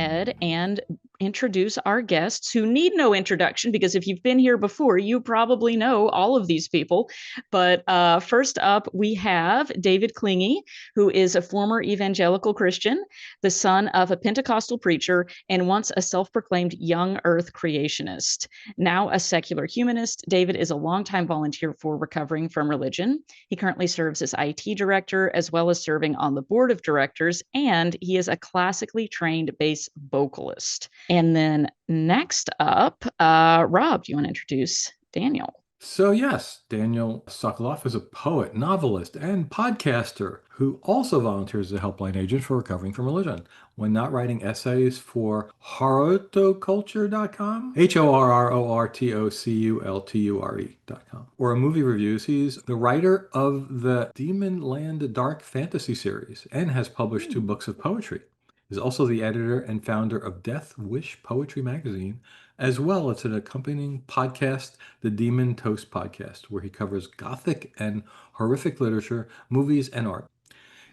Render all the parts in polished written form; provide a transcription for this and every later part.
ahead and introduce our guests who need no introduction, because if you've been here before, you probably know all of these people. But first up, we have David Klinge, who is a former evangelical Christian, the son of a Pentecostal preacher, and once a self-proclaimed young earth creationist. Now a secular humanist, David is a longtime volunteer for Recovering from Religion. He currently serves as IT director, as well as serving on the board of directors, and he is a classically trained bass vocalist. And then next up, Rob, do you want to introduce Daniel? So yes, Daniel Sokoloff is a poet, novelist, and podcaster who also volunteers as a helpline agent for Recovering from Religion. When not writing essays for horrortoculture.com, HORRORTOCULTURE.com, or movie reviews, he's the writer of the Demon Land Dark Fantasy series and has published 2 books of poetry. He's also the editor and founder of Death Wish Poetry magazine, as well as an accompanying podcast, the Demon Toast Podcast, where he covers gothic and horrific literature, movies, and art.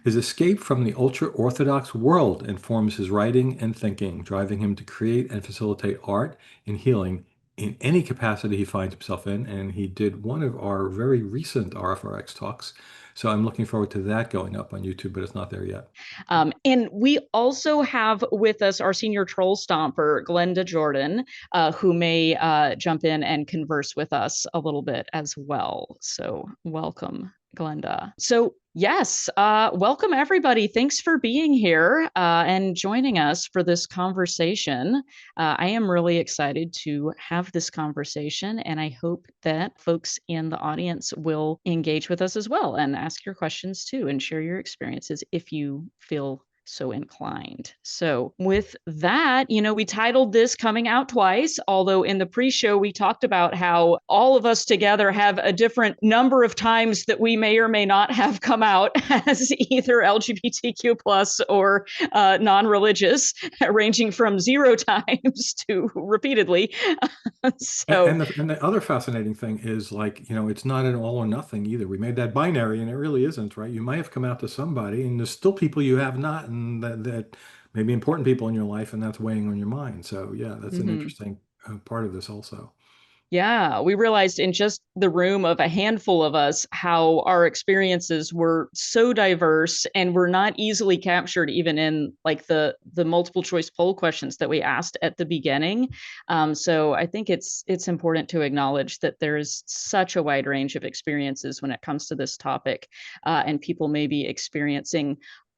His escape from the ultra-Orthodox world informs his writing and thinking, driving him to create and facilitate art and healing in any capacity he finds himself in. And he did one of our very recent RfRx talks. So I'm looking forward to that going up on YouTube, but it's not there yet. And we also have with us our senior troll stomper, Glenda Jordan, who may jump in and converse with us a little bit as well. So welcome, Glenda. So yes, welcome everybody. Thanks for being here and joining us for this conversation. I am really excited to have this conversation, and I hope that folks in the audience will engage with us as well and ask your questions too and share your experiences if you feel so inclined. So with that, we titled this Coming Out Twice, although in the pre-show we talked about how all of us together have a different number of times that we may or may not have come out as either LGBTQ plus or non-religious, ranging from 0 times to repeatedly. So And the other fascinating thing is, like, it's not an all or nothing either. We made that binary and it really isn't, right? You might have come out to somebody and there's still people you have not, and that may be important people in your life, and that's weighing on your mind. So yeah, that's an interesting part of this also. Yeah, we realized in just the room of a handful of us how our experiences were so diverse and were not easily captured even in like the multiple choice poll questions that we asked at the beginning. So I think it's important to acknowledge that there is such a wide range of experiences when it comes to this topic, and people may be experiencing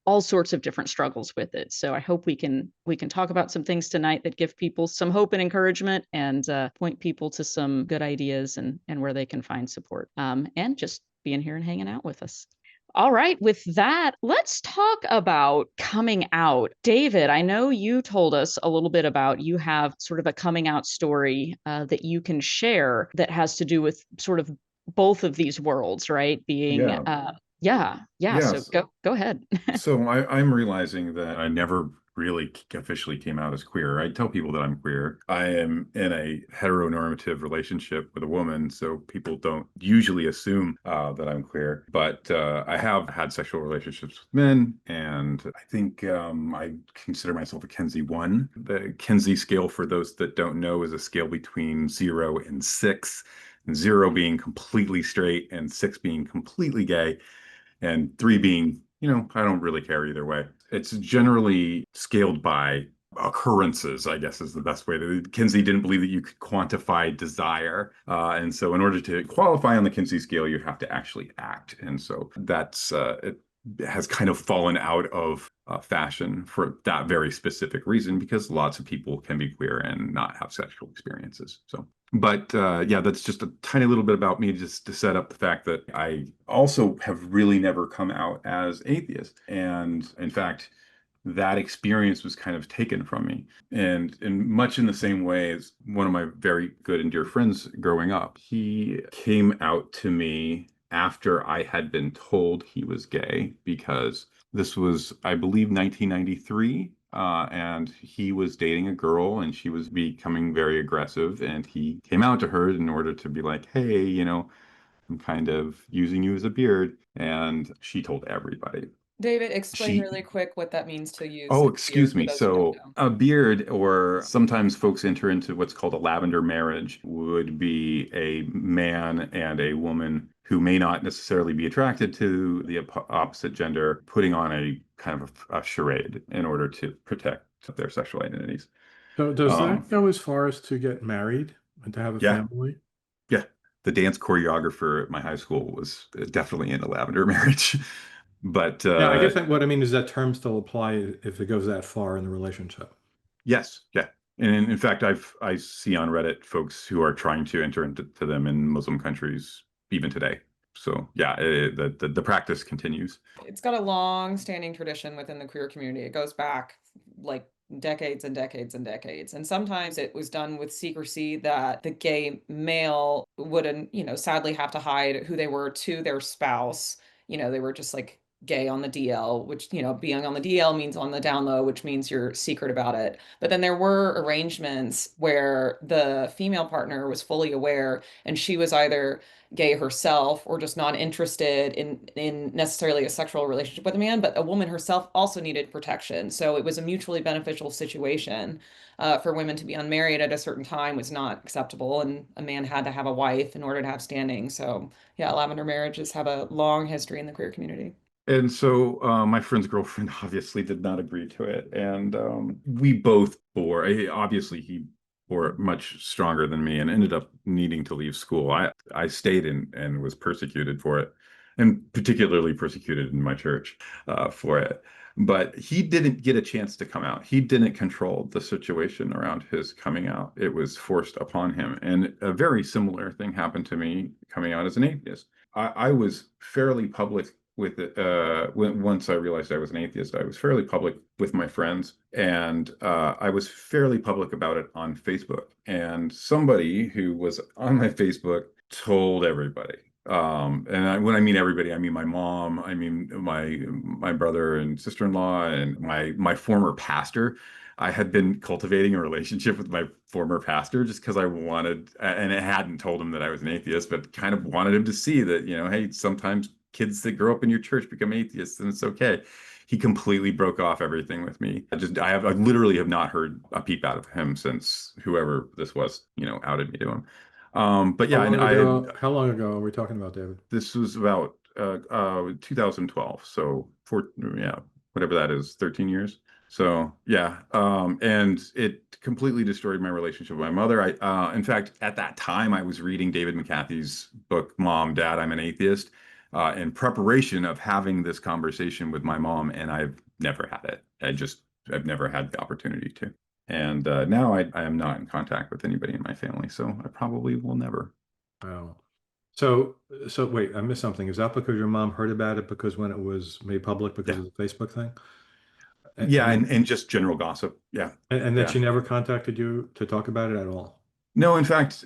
all sorts of different struggles with it. So I hope we can talk about some things tonight that give people some hope and encouragement, and point people to some good ideas and where they can find support, and just being here and hanging out with us. All right, with that, let's talk about coming out. David, I know you told us a little bit about you have sort of a coming out story that you can share that has to do with sort of both of these worlds, right? Being Yeah. yeah. So Yes. go ahead. So I'm realizing that I never really officially came out as queer. I tell people that I'm queer. I am in a heteronormative relationship with a woman, so people don't usually assume that I'm queer. But I have had sexual relationships with men, and I think I consider myself a Kinsey 1. The Kinsey scale, for those that don't know, is a scale between 0 and 6. 0 being completely straight and 6 being completely gay, and 3 being, I don't really care either way. It's generally scaled by occurrences, I guess is the best way to. Kinsey didn't believe that you could quantify desire. And so in order to qualify on the Kinsey scale, you have to actually act. And so that's, it has kind of fallen out of fashion for that very specific reason, because lots of people can be queer and not have sexual experiences. So, but yeah, that's just a tiny little bit about me, just to set up the fact that I also have really never come out as atheist. And in fact, that experience was kind of taken from me. And in much in the same way as one of my very good and dear friends growing up, he came out to me after I had been told he was gay, because this was, I believe, 1993. And he was dating a girl and she was becoming very aggressive. And he came out to her in order to be like, hey, I'm kind of using you as a beard. And she told everybody. David, explain She really quick what that means to use Oh, a beard excuse for me. those who don't So know. a beard, or sometimes folks enter into what's called a lavender marriage, would be a man and a woman who may not necessarily be attracted to the opposite gender, putting on a kind of a charade in order to protect their sexual identities. So does that Um, go as far as to get married and to have a yeah, family? yeah. The dance choreographer at my high school was definitely in a lavender marriage. But Yeah, I guess what I mean is that term still apply if it goes that far in the relationship. yes, yeah. And in fact, I see on Reddit folks who are trying to enter into them in Muslim countries even today. So yeah, the practice continues. It's got a long standing tradition within the queer community. It goes back like decades and decades and decades. And sometimes it was done with secrecy that the gay male wouldn't, sadly have to hide who they were to their spouse. They were just like gay on the DL, which, being on the DL means on the down low, which means you're secret about it. But then there were arrangements where the female partner was fully aware and she was either gay herself or just not interested in necessarily a sexual relationship with a man, but a woman herself also needed protection. So it was a mutually beneficial situation. For women to be unmarried at a certain time was not acceptable, and a man had to have a wife in order to have standing. So yeah, lavender marriages have a long history in the queer community. And so my friend's girlfriend obviously did not agree to it, and we both bore. Obviously, he bore it much stronger than me, and ended up needing to leave school. I stayed and was persecuted for it, and particularly persecuted in my church for it. But he didn't get a chance to come out. He didn't control the situation around his coming out. It was forced upon him, and a very similar thing happened to me coming out as an atheist. I was fairly public with it. Once I realized I was an atheist, I was fairly public with my friends, and I was fairly public about it on Facebook. And somebody who was on my Facebook told everybody. When I mean everybody, I mean my mom, I mean my brother and sister-in-law, and my former pastor. I had been cultivating a relationship with my former pastor just because I wanted, and I hadn't told him that I was an atheist, but kind of wanted him to see that, hey, sometimes kids that grow up in your church become atheists and it's okay. He completely broke off everything with me. I literally have not heard a peep out of him since whoever this was, outed me to him. But yeah, and How long ago are we talking about, David? this was about 2012. So yeah, whatever that is, 13 years. So yeah, and it completely destroyed my relationship with my mother. In fact, at that time, I was reading David McCarthy's book, Mom, Dad, I'm an Atheist, in preparation of having this conversation with my mom, and I've never had it. I've never had the opportunity to. And now I am not in contact with anybody in my family, so I probably will never. Wow. So wait, I missed something. Is that because your mom heard about it because when it was made public because Yeah. of the Facebook thing? Yeah, And and just general gossip. Yeah. and then Yeah. she never contacted you to talk about it at all? No, in fact,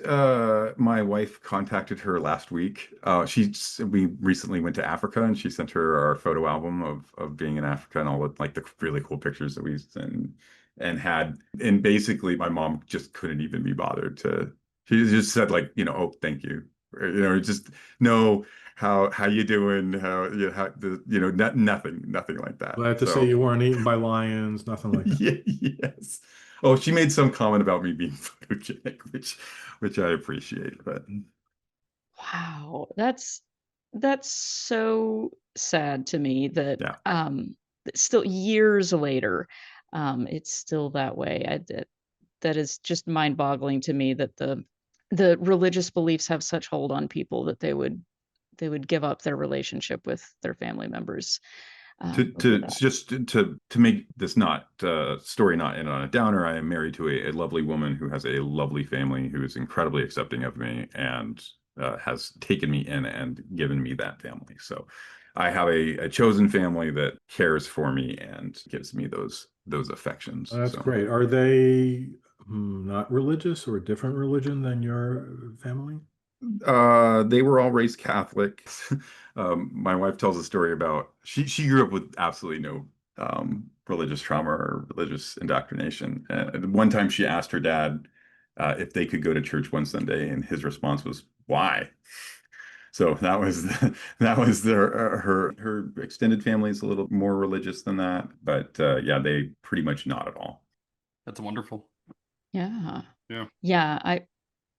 my wife contacted her last week. We recently went to Africa, and she sent her our photo album of being in Africa and all the like the really cool pictures that we sent and had. And basically, my mom just couldn't even be bothered to. She just said like, oh, thank you, or, just no, how you doing? Nothing like that. Glad to say So you weren't eaten by lions, nothing like that. yeah, yes. Oh, she made some comment about me being photogenic, which I appreciate, but Wow, that's so sad to me that yeah. still years later, it's still that way. That is just mind-boggling to me that the religious beliefs have such hold on people that they would give up their relationship with their family members over that. To make this not story not end on a downer, I am married to a lovely woman who has a lovely family who is incredibly accepting of me and has taken me in and given me that family. So I have a chosen family that cares for me and gives me those affections. That's So great. Are they not religious or a different religion than your family? they were all raised Catholic. My wife tells a story about she grew up with absolutely no religious trauma or religious indoctrination. And one time she asked her dad if they could go to church one Sunday, and his response was, "Why?" So that was her extended family is a little more religious than that, but yeah, they pretty much not at all. That's wonderful. Yeah. Yeah. Yeah,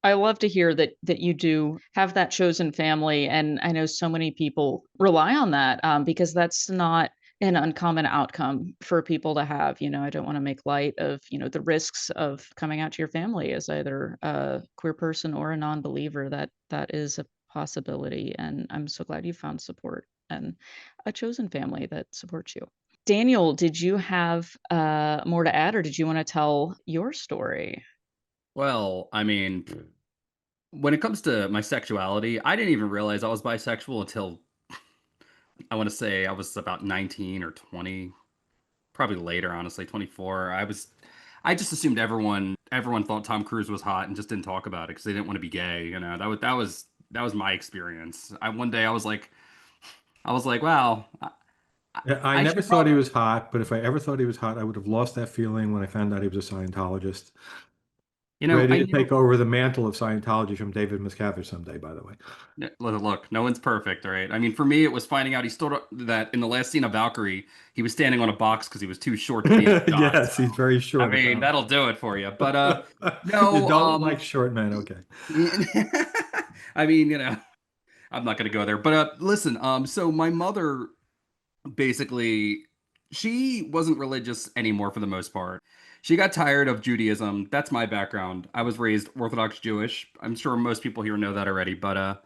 I love to hear that you do have that chosen family, and I know so many people rely on that, because that's not an uncommon outcome for people to have. I don't want to make light of the risks of coming out to your family as either a queer person or a non-believer. That is a possibility, and I'm so glad you found support and a chosen family that supports you. Daniel, did you have more to add, or did you want to tell your story? Well, I mean, when it comes to my sexuality, I didn't even realize I was bisexual until I want to say I was about 19 or 20, probably later, honestly, 24. I just assumed everyone thought Tom Cruise was hot and just didn't talk about it because they didn't want to be gay. That was my experience. One day I was like, wow, Yeah, I I never should thought he probably, was hot, but if I ever thought he was hot, I would have lost that feeling when I found out he was a Scientologist. Ready I to knew. take over the mantle of Scientology from David Miscavige someday, by the way. Look, no one's perfect, right? I mean, for me, it was finding out he stood up that in the last scene of Valkyrie, he was standing on a box because he was too short to be in a shot. Yes, he's very I short mean, that'll apparently. do it for you. But You no, don't like short men, okay. I mean, I'm not gonna go there. But listen, so my mother basically she wasn't religious anymore for the most part. She got tired of Judaism. That's my background. I was raised Orthodox Jewish. I'm sure most people here know that already, but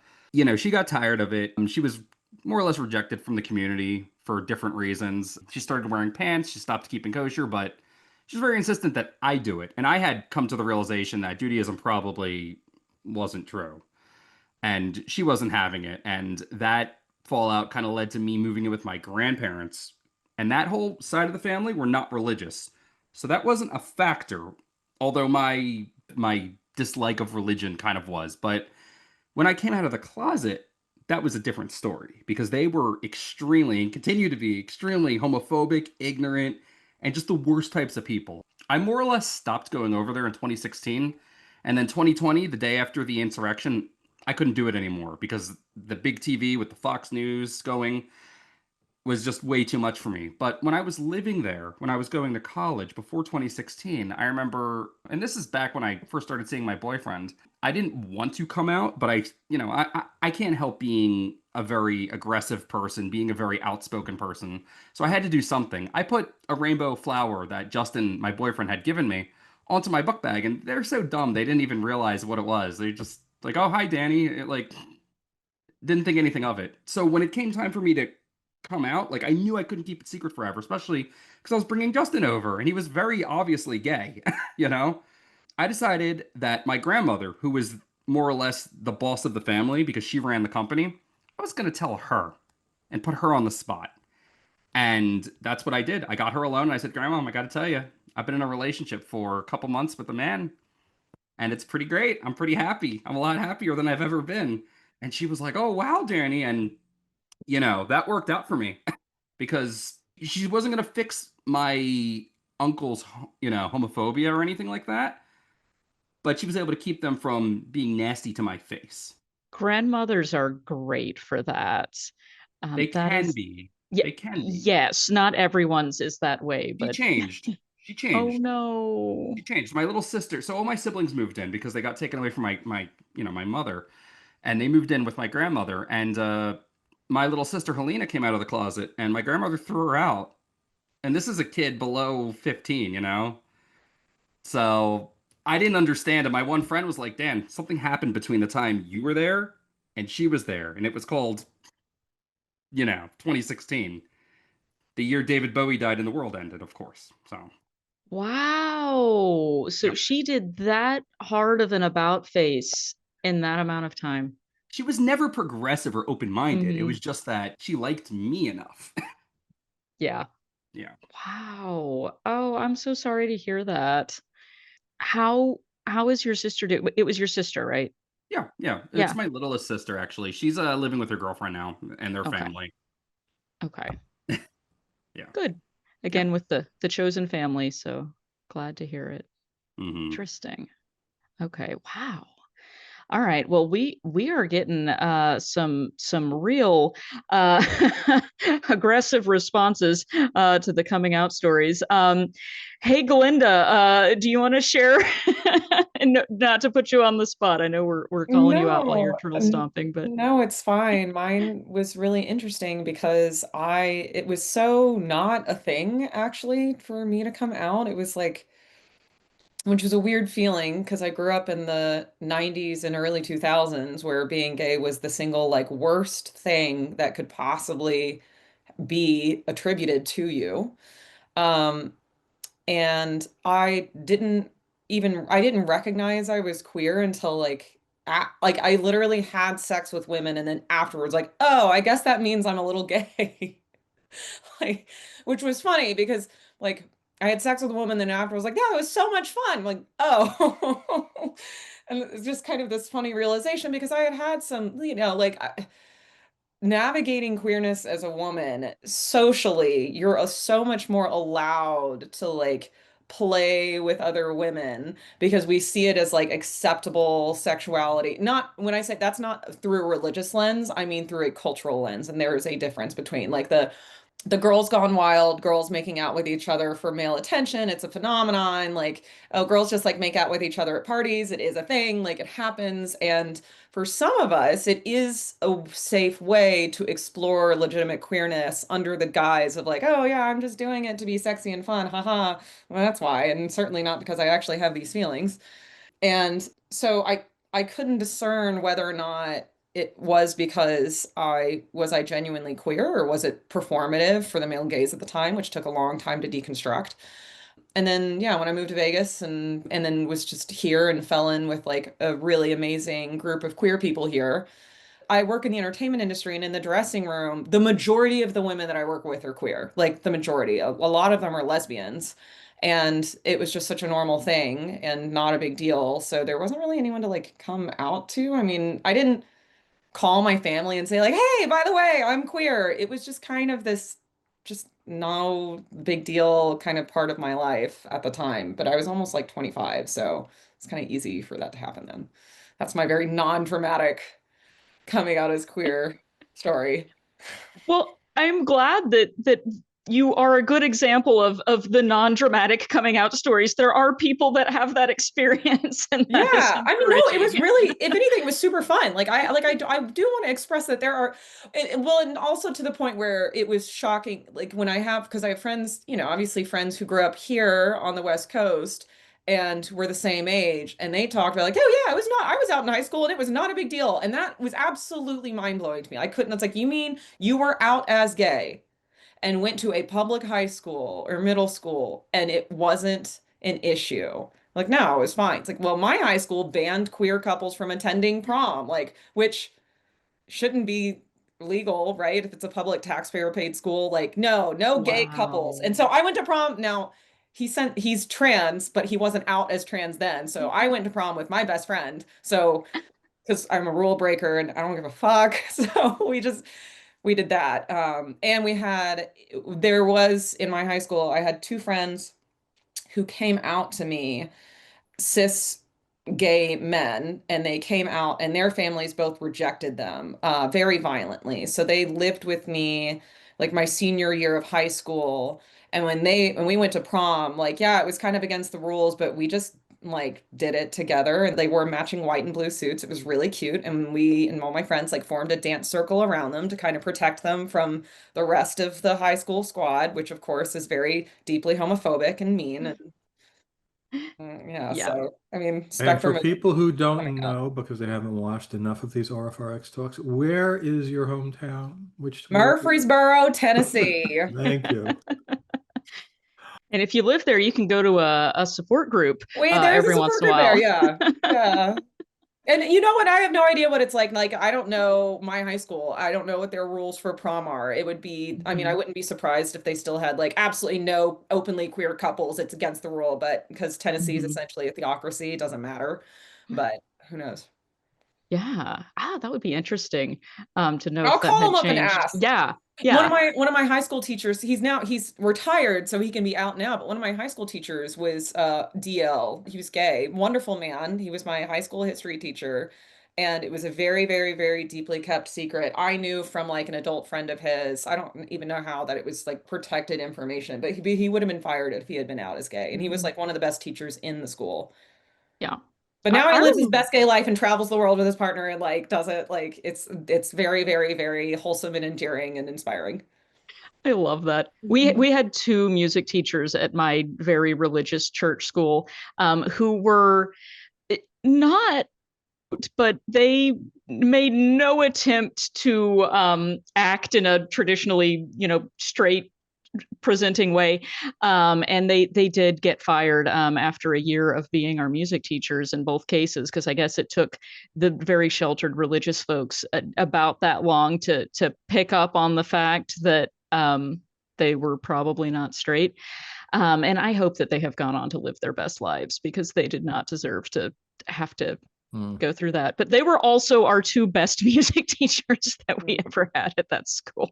she got tired of it. She was more or less rejected from the community for different reasons. She started wearing pants, she stopped keeping kosher, but she's very insistent that I do it. And I had come to the realization that Judaism probably wasn't true and she wasn't having it. And that fallout kind of led to me moving in with my grandparents. And that whole side of the family were not religious. So that wasn't a factor, although my dislike of religion kind of was. But when I came out of the closet, that was a different story because they were extremely and continue to be extremely homophobic, ignorant, and just the worst types of people. I more or less stopped going over there in 2016. And then 2020, the day after the insurrection, I couldn't do it anymore because the big TV with the Fox News going was just way too much for me. But when I was living there, when I was going to college before 2016, I remember, and this is back when I first started seeing my boyfriend, I didn't want to come out, but I can't help being a very aggressive person, being a very outspoken person. So I had to do something. I put a rainbow flower that Justin, my boyfriend, had given me onto my book bag, and they're so dumb they didn't even realize what it was. They just like, oh hi Danny, like didn't think anything of it. So when it came time for me to come out, like I knew I couldn't keep it secret forever, especially because I was bringing Justin over and he was very obviously gay, you know? I decided that my grandmother, who was more or less the boss of the family because she ran the company, I was going to tell her and put her on the spot. And that's what I did. I got her alone and I said, Grandma, I got to tell you, I've been in a relationship for a couple months with a man and it's pretty great. I'm pretty happy. I'm a lot happier than I've ever been. And she was like, "Oh, wow, Danny." And that worked out for me because she wasn't going to fix my uncle's, homophobia or anything like that, but she was able to keep them from being nasty to my face. Grandmothers are great for that. They That can is, be. yeah, They can be. yes, not everyone's is that way, She but changed. She oh changed. no. She changed. My little sister. So all my siblings moved in because they got taken away from my mother, and they moved in with my grandmother. And my little sister Helena came out of the closet, and my grandmother threw her out. And this is a kid below 15, you know. So I didn't understand. And my one friend was like, Dan, something happened between the time you were there and she was there. And it was called, 2016, the year David Bowie died and the world ended, of course. So, Wow. So yep. she did that hard of an about face in that amount of time. She was never progressive or open minded. It Mhm. was just that she liked me enough. Yeah. Yeah. Wow. Oh, I'm so sorry to hear that. How is your sister do it was your sister, right? Yeah. Yeah. It's Yeah. my littlest sister, actually. She's living with her girlfriend now and their Okay. family. Okay. Yeah. Good. Yeah. Again with the chosen family, so glad to hear it. Hmm. Interesting. Okay. Wow. All right. Well, we are getting some real aggressive responses to the coming out stories. Hey, Glinda, do you want to share? And not to put you on the spot. I know we're calling you out while you're No, turtle stomping, but no, it's fine. Mine was really interesting because it was so not a thing actually for me to come out. It was like, which was a weird feeling because I grew up in the 90s and early 2000s where being gay was the single like worst thing that could possibly be attributed to you. Um, and I didn't recognize I was queer until like I literally had sex with women and then afterwards like, oh, I guess that means I'm a little gay. Like, which was funny because like I had sex with a woman, then after I was like, yeah, it was so much fun. I'm like, oh. And it's just kind of this funny realization because I had had some, navigating queerness as a woman socially, you're so much more allowed to like play with other women because we see it as like acceptable sexuality. Not when I say that's not through a religious lens, I mean through a cultural lens. And there is a difference between like the girls gone wild, girls making out with each other for male attention. It's a phenomenon. Like, oh, girls just like make out with each other at parties. It is a thing. Like, it happens. And for some of us, it is a safe way to explore legitimate queerness under the guise of like, oh, yeah, I'm just doing it to be sexy and fun. Haha. Well, that's why. And certainly not because I actually have these feelings. And so I couldn't discern whether or not it was because I genuinely queer or was it performative for the male gaze at the time, which took a long time to deconstruct. And then yeah, when I moved to Vegas and then was just here and fell in with like a really amazing group of queer people here. I work in the entertainment industry and in the dressing room, the majority of the women that I work with are queer. Like the majority. A lot of them are lesbians. And it was just such a normal thing and not a big deal. So there wasn't really anyone to like come out to. I mean, I didn't call my family and say like, "Hey, by the way, I'm queer." It was just kind of this just no big deal kind of part of my life at the time. But I was almost like 25, so it's kind of easy for that to happen then. That's my very non-dramatic coming out as queer story. well, I'm glad that you are a good example of the non-dramatic coming out stories. There are people that have that experience, and Yeah, that is I mean, no, it was encouraging. really, if anything, it was super fun. I do want to express that there are, well, and also to the point where it was shocking. Like when because I have friends, obviously friends who grew up here on the West Coast and were the same age, and they talked about like, oh yeah, I was out in high school and it was not a big deal, and that was absolutely mind blowing to me. I couldn't. It's like, you mean you were out as gay and went to a public high school or middle school and it wasn't an issue. Like, no, it was fine. It's like, well, my high school banned queer couples from attending prom, like, which shouldn't be legal, right? If it's a public taxpayer paid school, like, no, no gay couples. Wow. And so I went to prom. Now, he's trans, but he wasn't out as trans then. So I went to prom with my best friend. So, because I'm a rule breaker and I don't give a fuck. So we did that. And there was in my high school, I had two friends who came out to me, cis gay men, and they came out and their families both rejected them very violently. So they lived with me like my senior year of high school. And when we went to prom, like, yeah, it was kind of against the rules, but we just like did it together and they wore matching white and blue suits. It was really cute. And we and all my friends like formed a dance circle around them to kind of protect them from the rest of the high school squad, which of course is very deeply homophobic and mean. And yeah, Yeah. so I mean, And for spectrum is people who coming don't up. know, because they haven't watched enough of these RfRx talks, where is your hometown? Where? Murfreesboro, Tennessee. Thank you. And if you live there, you can go to a support group Wait, there is a every once support in a group there. while. Yeah. Yeah. And you know what? I have no idea what it's like. Like, I don't know my high school. I don't know what their rules for prom are. It would be, I mean, I Mhm. wouldn't be surprised if they still had like absolutely no openly queer couples. It's against the rule, but because Tennessee is Mhm. essentially a theocracy, it doesn't matter. But who knows? Yeah. That would be interesting to know I'll if that call had him up and changed. ask. Yeah. One Yeah. of my high school teachers, he's retired, so he can be out now, but one of my high school teachers was DL. He was gay. Wonderful man. He was my high school history teacher. And it was a very, very, very deeply kept secret. I knew from like an adult friend of his, I don't even know how, that it was like protected information, but he would have been fired if he had been out as gay. And he was like one of the best teachers in the school. Yeah. But now I he lives his remember. best gay life and travels the world with his partner and like does it like it's very, very, very wholesome and endearing and inspiring. I love that. Mhm. We had two music teachers at my very religious church school who were not, but they made no attempt to act in a traditionally, straight presenting way. And they did get fired after a year of being our music teachers in both cases, because I guess it took the very sheltered religious folks about that long to pick up on the fact that they were probably not straight. And I hope that they have gone on to live their best lives, because they did not deserve to have to go through that. But they were also our two best music teachers that we ever had at that school.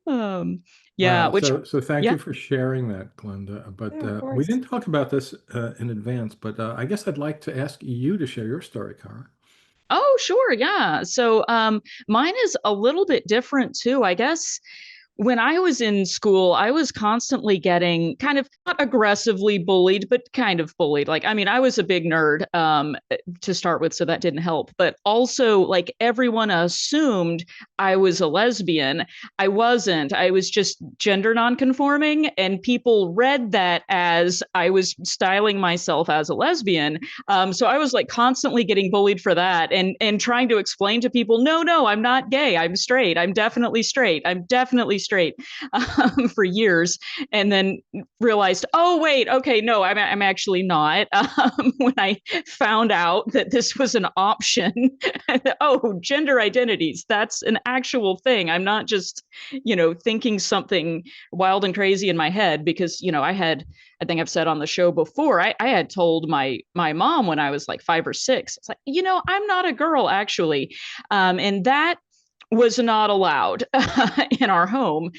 um, yeah, Wow. which, So thank yeah. you for sharing that, Glenda. But Yeah, of we course. didn't talk about this in advance, but I guess I'd like to ask you to share your story, Cara. Oh, sure. Yeah. So mine is a little bit different too. I guess when I was in school, I was constantly getting kind of not aggressively bullied, but kind of bullied. Like, I mean, I was a big nerd to start with, so that didn't help. But also, like, everyone assumed I was a lesbian. I wasn't. I was just gender nonconforming, and people read that as I was styling myself as a lesbian. So I was like constantly getting bullied for that, and trying to explain to people, no, I'm not gay. I'm straight. I'm definitely straight. I'm definitely straight for years, and then realized, oh wait, okay, no, I'm actually not. When I found out that this was an option, oh, gender identities, that's an actual thing. I'm not just, thinking something wild and crazy in my head, because I think I've said on the show before, I had told my mom when I was like 5 or 6, it's like, I'm not a girl actually. And that was not allowed in our home.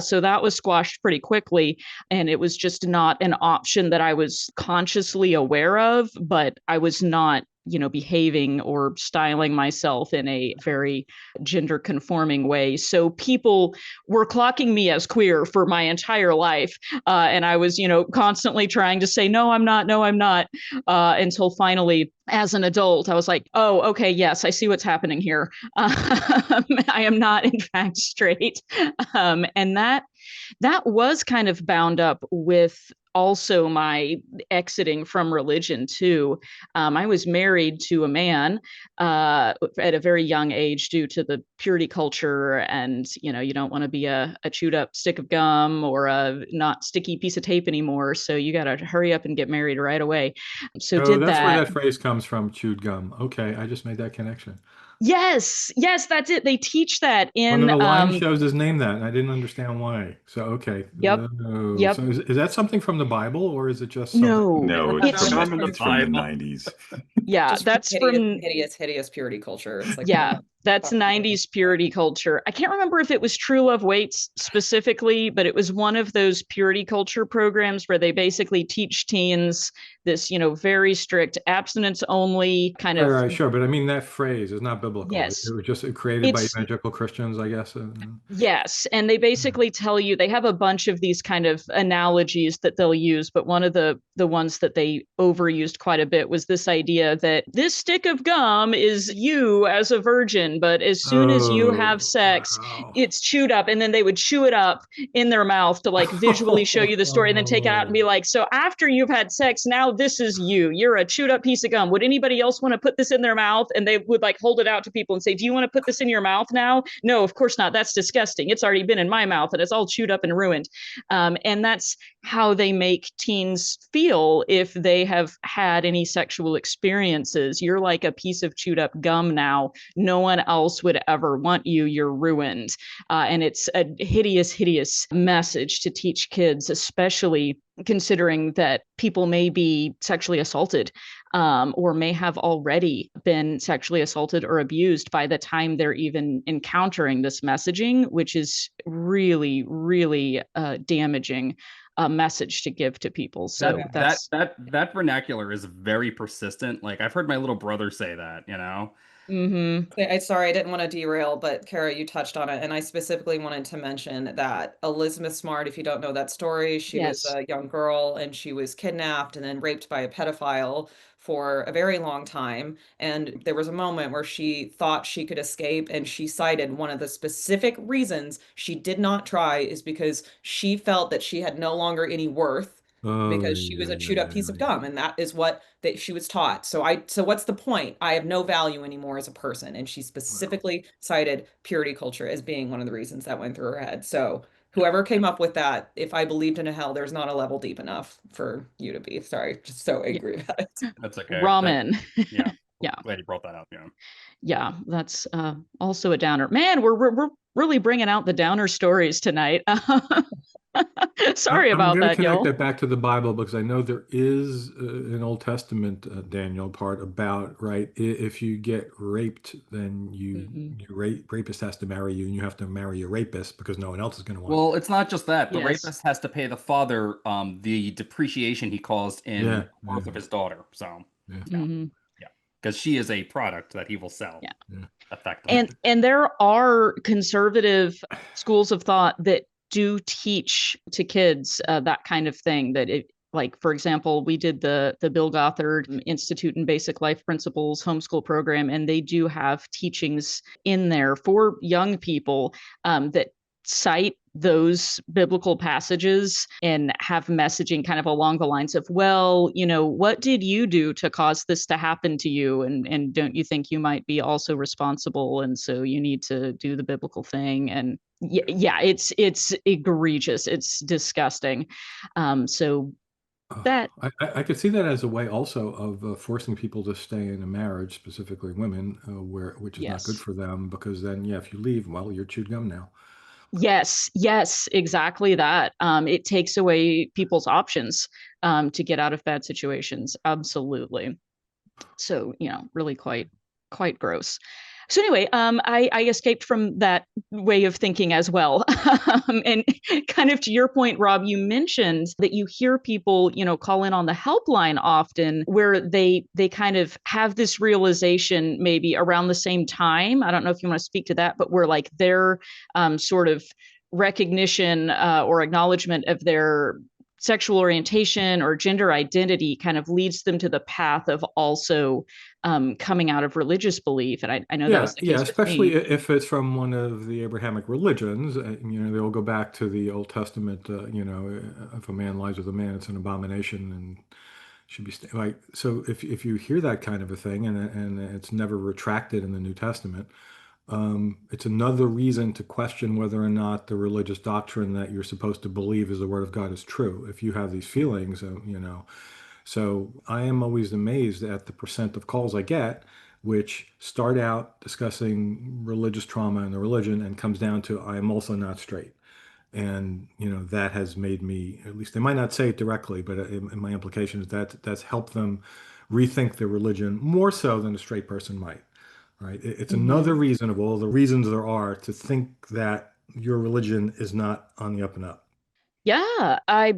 So that was squashed pretty quickly. And it was just not an option that I was consciously aware of, but I was not, behaving or styling myself in a very gender conforming way. So people were clocking me as queer for my entire life. And I was, constantly trying to say, no, I'm not, no, I'm not, until finally, as an adult, I was like, oh, okay, yes, I see what's happening here. I am not, in fact, straight. And that was kind of bound up with also my exiting from religion too. I was married to a man at a very young age due to the purity culture, and you don't want to be a chewed up stick of gum or a not sticky piece of tape anymore. So you got to hurry up and get married right away. So Oh, did that's where that. that phrase comes from, chewed gum. Okay, I just made that connection. Yes, that's it. They teach that One of in the line shows is named that, and I didn't understand why. So, okay. yep, Oh, yep. so is that something from the Bible, or is it just something? No, No, Yeah, it's From the it's from the Bible. 90s. yeah, just from that's from hideous purity culture. It's like yeah, that's 90s purity culture. I can't remember if it was True Love Waits specifically, but it was one of those purity culture programs where they basically teach teens this, very strict abstinence only kind Right, of. right, sure. But I mean, that phrase is not biblical. It Yes, was just created by it's evangelical Christians, I guess. yes, and they basically tell you, they have a bunch of these kind of analogies that they'll use, but one of the ones that they overused quite a bit was this idea that this stick of gum is you as a virgin, but as soon as you have Oh, sex, wow. it's chewed up, and then they would chew it up in their mouth to like visually show you the story, and then take it out and be like, so after you've had sex, now this is you. You're a chewed up piece of gum. Would anybody else want to put this in their mouth? And they would like hold it out to people and say, do you want to put this in your mouth now? No, of course not. That's disgusting. It's already been in my mouth and it's all chewed up and ruined. And that's how they make teens feel if they have had any sexual experiences. You're like a piece of chewed up gum now. No one else would ever want you. You're ruined. And it's a hideous, hideous message to teach kids, especially considering that people may be sexually assaulted or may have already been sexually assaulted or abused by the time they're even encountering this messaging, which is really, really damaging message to give to people. So that vernacular is very persistent. Like I've heard my little brother say that, you know. Sorry, I didn't want to derail, but Kara, you touched on it, and I specifically wanted to mention that Elizabeth Smart, if you don't know that story, she was Yes. a young girl and she was kidnapped and then raped by a pedophile for a very long time. And there was a moment where she thought she could escape, and she cited one of the specific reasons she did not try is because she felt that she had no longer any worth Oh, because she was a chewed up piece of gum, and that is what that she was taught. So what's the point? I have no value anymore as a person. And she specifically cited purity culture as being one of the reasons that went through her head. So whoever came up with that, if I believed in a hell, there's not a level deep enough for you to be. Sorry, just so Yeah. angry about it. That's okay. Ramen. Yeah. Yeah. Glad you brought that up. Yeah. Yeah, that's also a downer. Man, we're really bringing out the downer stories tonight. Sorry I'm about going to that, connect y'all. that back to the Bible because I know there is an Old Testament Daniel part about, right, if you get raped, then rapist has to marry you, and you have to marry your rapist because no one else is going to want Well, it's not just that. The Yes. rapist has to pay the father the depreciation he caused in Yeah, the birth of his daughter. So Yeah. Mhm. yeah, because she is a product that he will sell. Yeah. Yeah. Effectively. And there are conservative schools of thought that do teach to kids that kind of thing. That it, like, for example, we did the Bill Gothard Institute in Basic Life Principles homeschool program, and they do have teachings in there for young people that cite those biblical passages and have messaging kind of along the lines of, well, you know, what did you do to cause this to happen to you? And don't you think you might be also responsible? And so you need to do the biblical thing. And yeah, it's egregious. It's disgusting. So that I could see that as a way also of forcing people to stay in a marriage, specifically women, which is not good yes. for them because then, yeah, if you leave, well, you're chewed gum now. Yes, exactly that. It takes away people's options to get out of bad situations. Absolutely. So, you know, really quite gross. So anyway, I escaped from that way of thinking as well. And kind of to your point, Rob, you mentioned that you hear people, you know, call in on the helpline often where they kind of have this realization maybe around the same time. I don't know if you want to speak to that, but where like their sort of recognition or acknowledgement of their sexual orientation or gender identity kind of leads them to the path of also coming out of religious belief. And I know that was the Yeah, case with especially me. if it's from one of the Abrahamic religions. You know, they'll go back to the Old Testament. You know, if a man lies with a man, it's an abomination and should be like. So if you hear that kind of a thing and it's never retracted in the New Testament, it's another reason to question whether or not the religious doctrine that you're supposed to believe is the Word of God is true. If you have these feelings, you know. So I am always amazed at the percent of calls I get, which start out discussing religious trauma and the religion and comes down to, I am also not straight. And, you know, that has made me, at least they might not say it directly, but in my implication is that that's helped them rethink their religion more so than a straight person might, right? It's another reason of all the reasons there are to think that your religion is not on the up and up. Yeah, I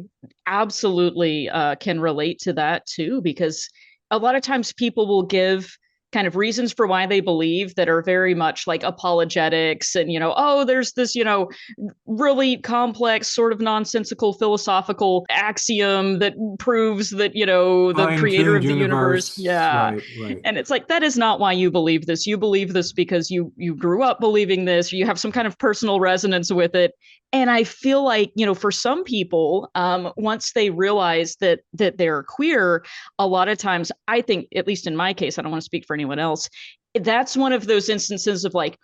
absolutely can relate to that too, because a lot of times people will give kind of reasons for why they believe that are very much like apologetics and, you know, oh, there's this, you know, really complex sort of nonsensical philosophical axiom that proves that, you know, the creator Fine-tuned of the universe. universe, Yeah. right. And it's like, that is not why you believe this. You believe this because you grew up believing this, or you have some kind of personal resonance with it. And I feel like, you know, for some people, once they realize that they're queer, a lot of times, I think, at least in my case, I don't want to speak for anyone else, that's one of those instances of like,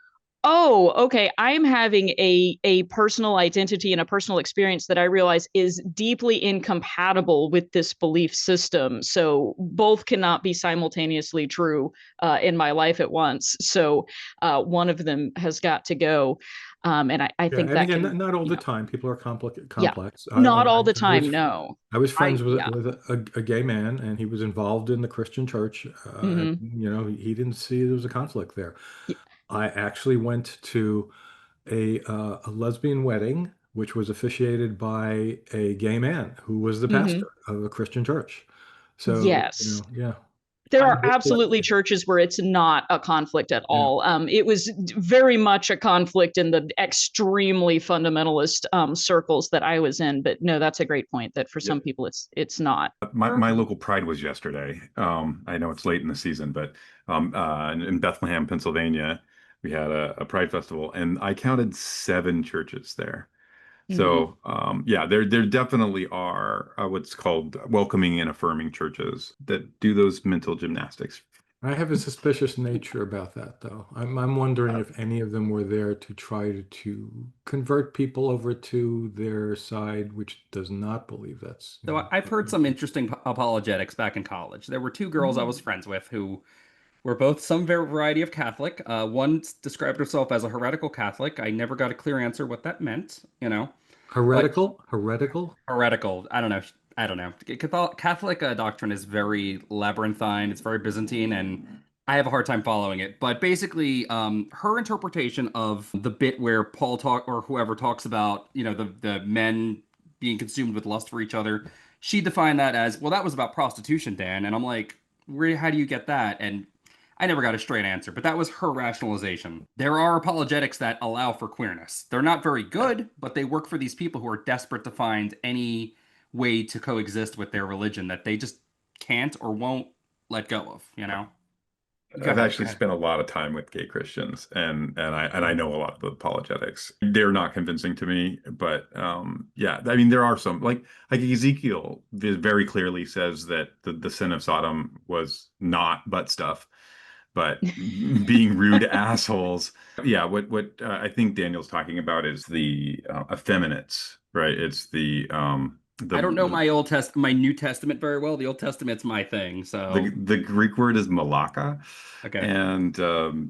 Oh, okay. I'm having a personal identity and a personal experience that I realize is deeply incompatible with this belief system. So both cannot be simultaneously true in my life at once. So one of them has got to go. And I Yeah, think and that again, can, not all you the know, time. People are yeah, complex. not all the time. No, I was friends yeah. with a gay man, and he was involved in the Christian church. Hmm. He didn't see there was a conflict there. I actually went to a lesbian wedding, which was officiated by a gay man who was the Hmm. pastor of a Christian church. So, Yes. yeah. There I'm are absolutely churches where it's not a conflict at Yeah. all. It was very much a conflict in the extremely fundamentalist circles that I was in. But no, that's a great point. That for Yeah. some people, it's not. My local Pride was yesterday. I know it's late in the season, but in Bethlehem, Pennsylvania, we had a Pride festival, and I counted 7 churches there. Hmm. So yeah, there definitely are what's called welcoming and affirming churches that do those mental gymnastics. I have a suspicious nature about that, though. I'm wondering if any of them were there to try to convert people over to their side, which does not believe that's, So I've heard some interesting apologetics back in college. There were two girls I was friends with who were both some variety of Catholic. One described herself as a heretical Catholic. I never got a clear answer what that meant, but heretical. heretical. I don't know. I don't know. Catholic doctrine is very labyrinthine. It's very Byzantine, and I have a hard time following it. But basically, her interpretation of the bit where Paul talk or whoever talks about, the men being consumed with lust for each other, she defined that as, well, that was about prostitution, Dan. And I'm like, where? How do you get that? And I never got a straight answer, but that was her rationalization. There are apologetics that allow for queerness. They're not very good, but they work for these people who are desperate to find any way to coexist with their religion that they just can't or won't let go of. Go I've ahead. Go actually ahead. spent a lot of time with gay Christians, and I know a lot of the apologetics. They're not convincing to me, but yeah, I mean there are some like Ezekiel very clearly says that the sin of Sodom was not butt stuff, but being rude assholes. Yeah, what I think Daniel's talking about is the effeminates, right? It's I don't know the my New Testament very well. The Old Testament's my thing, so the Greek word is malaka, okay. and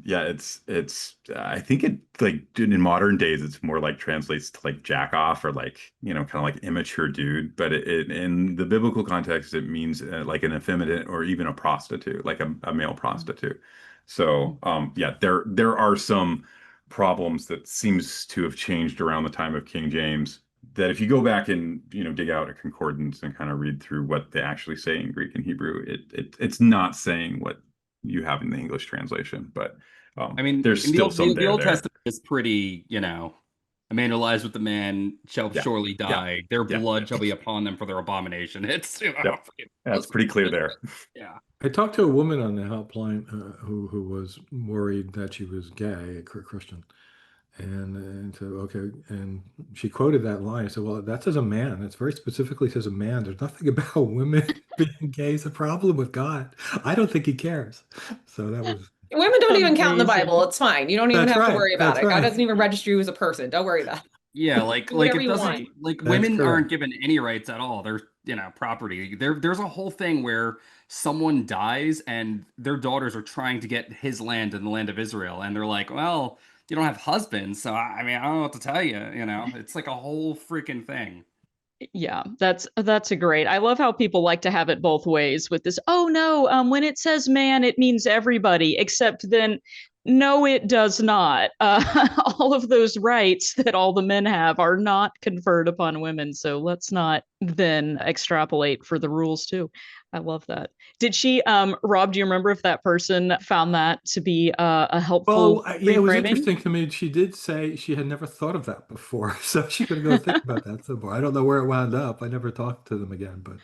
yeah, it's I think it like in modern days it's more like translates to like jack off or like kind of like immature dude, but it in the biblical context it means like an effeminate or even a prostitute, like a male prostitute. So yeah, there are some problems that seems to have changed around the time of King James that if you go back and dig out a concordance and kind of read through what they actually say in Greek and Hebrew, it's not saying what you have in the English translation, but I mean, there's in the still old some the there Old there. Testament is pretty, a man who lies with the man shall Yeah, surely yeah, die. Their yeah, blood shall be upon them for their abomination. It's, yep. That's pretty clear there. yeah. I talked to a woman on the helpline who was worried that she was gay, a Christian, and so okay, and she quoted that line. I said, "Well, that says a man. That's very specifically says a man. There's nothing about women being gay is a problem with God. I don't think He cares." So that was Women don't even count in the Bible. Amazing. It's fine. You don't even that's have to right. worry about That's it. God right. doesn't even register you as a person. Don't worry about it. Yeah, like Do like whatever it you doesn't want. like That's women aren't correct. given any rights at all. They're, property. There's a whole thing where someone dies and their daughters are trying to get his land in the land of Israel, and they're like, well, you don't have husbands, so I mean, I don't know what to tell you. It's like a whole freaking thing. Yeah, that's a great. I love how people like to have it both ways with this. Oh no, when it says man, it means everybody, except then no, it does not. All of those rights that all the men have are not conferred upon women. So let's not then extrapolate for the rules too. I love that. Did she, Rob, do you remember if that person found that to be a helpful Well, yeah, it was reframing? interesting to me. She did say she had never thought of that before, so she could go think about that some more. I don't know where it wound up. I never talked to them again, but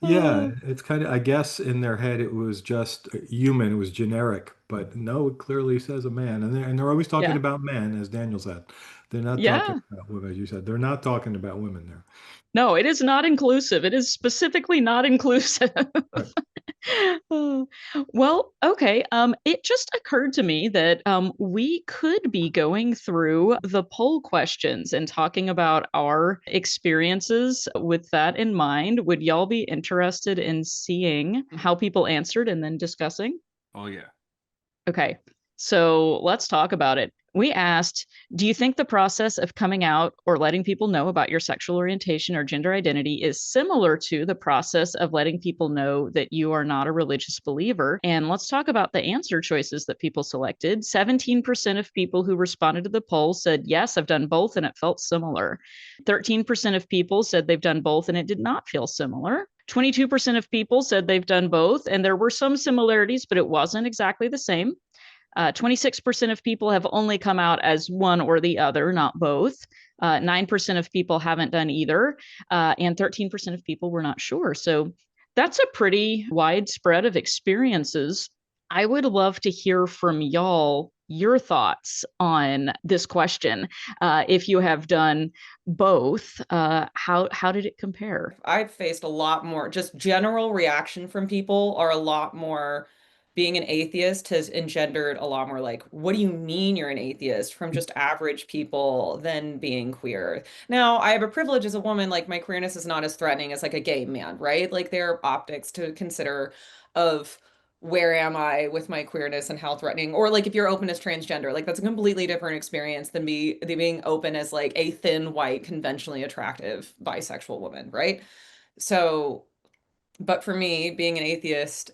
yeah, it's kind of, I guess in their head it was just human, it was generic, but no, it clearly says a man, and they're always talking Yeah. about men, as Daniel said. They're not talking Yeah. about women, as you said. They're not talking about women there. No, it is not inclusive. It is specifically not inclusive. Right. Oh, well, okay. It just occurred to me that we could be going through the poll questions and talking about our experiences with that in mind. Would y'all be interested in seeing how people answered and then discussing? Oh yeah. Okay, so let's talk about it. We asked, do you think the process of coming out or letting people know about your sexual orientation or gender identity is similar to the process of letting people know that you are not a religious believer? And let's talk about the answer choices that people selected. 17% of people who responded to the poll said, yes, I've done both and it felt similar. 13% of people said they've done both and it did not feel similar. 22% of people said they've done both, and there were some similarities, but it wasn't exactly the same. 26% of people have only come out as one or the other, not both. 9% of people haven't done either, and 13% of people were not sure. So that's a pretty widespread of experiences. I would love to hear from y'all your thoughts on this question. If you have done both, how did it compare? I've faced a lot more, just general reaction from people are a lot more. Being an atheist has engendered a lot more like, what do you mean you're an atheist from just average people than being queer? Now, I have a privilege as a woman, like my queerness is not as threatening as like a gay man, right? Like there are optics to consider of where am I with my queerness and how threatening, or like if you're open as transgender, like that's a completely different experience than being open as like a thin, white, conventionally attractive bisexual woman, right? So, but for me, being an atheist,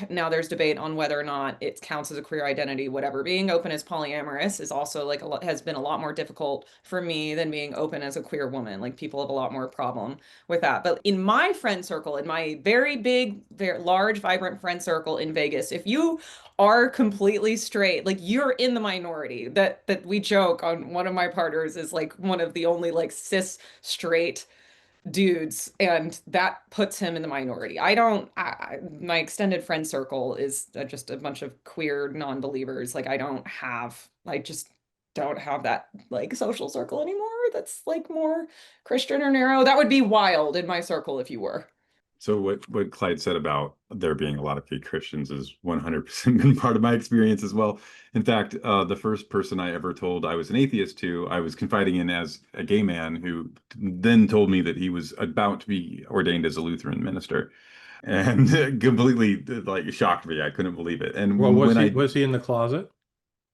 now there's debate on whether or not it counts as a queer identity, whatever. Being open as polyamorous is also like a lot, has been a lot more difficult for me than being open as a queer woman. Like people have a lot more problem with that. But in my friend circle, in my very big, very large, vibrant friend circle in Vegas, if you are completely straight, like you're in the minority. That we joke on, one of my partners is like one of the only like cis straight dudes, and that puts him in the minority. I don't my extended friend circle is just a bunch of queer non-believers. Like I just don't have that like social circle anymore that's like more Christian or narrow. That would be wild in my circle if you were. So what Clyde said about there being a lot of gay Christians is 100% been part of my experience as well. In fact, the first person I ever told I was an atheist to, I was confiding in as a gay man who then told me that he was about to be ordained as a Lutheran minister, and completely like shocked me. I couldn't believe it. Well, And when I was he in the closet?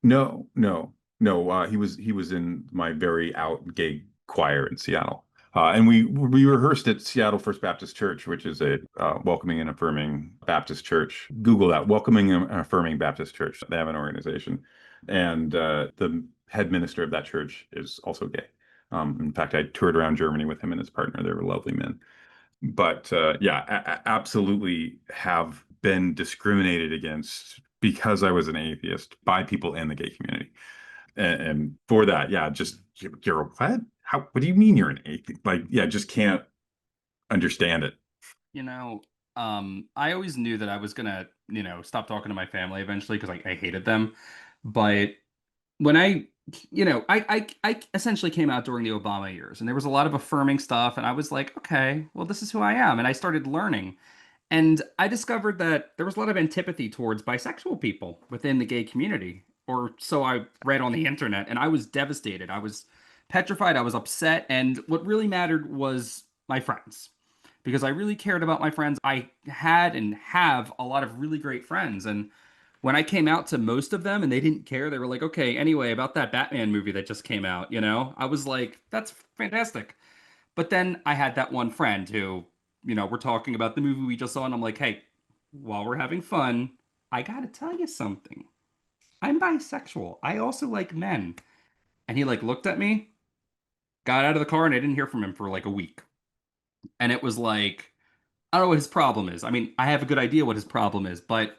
no, no, no. He was in my very out gay choir in Seattle, and we rehearsed at Seattle First Baptist Church, which is a welcoming and affirming Baptist church. Google that, welcoming and affirming Baptist church. They have an organization, and the head minister of that church is also gay. In fact, I toured around Germany with him and his partner. They were lovely men. But yeah, absolutely have been discriminated against because I was an atheist by people in the gay community. And for that, yeah, just you're what? What do you mean you're an atheist? Like, yeah, just can't understand it. You know, I always knew that I was gonna, stop talking to my family eventually because I hated them. But when I essentially came out during the Obama years, and there was a lot of affirming stuff, and I was like, okay, well, this is who I am, and I started learning. And I discovered that there was a lot of antipathy towards bisexual people within the gay community, or so I read on the internet, and I was devastated. I was petrified. I was upset. And what really mattered was my friends, because I really cared about my friends. I had and have a lot of really great friends. And when I came out to most of them and they didn't care, they were like, okay, anyway, about that Batman movie that just came out, I was like, that's fantastic. But then I had that one friend who, we're talking about the movie we just saw, and I'm like, hey, while we're having fun, I gotta tell you something. I'm bisexual. I also like men. And he like looked at me, got out of the car, and I didn't hear from him for like a week. And it was like, I don't know what his problem is. I mean, I have a good idea what his problem is, but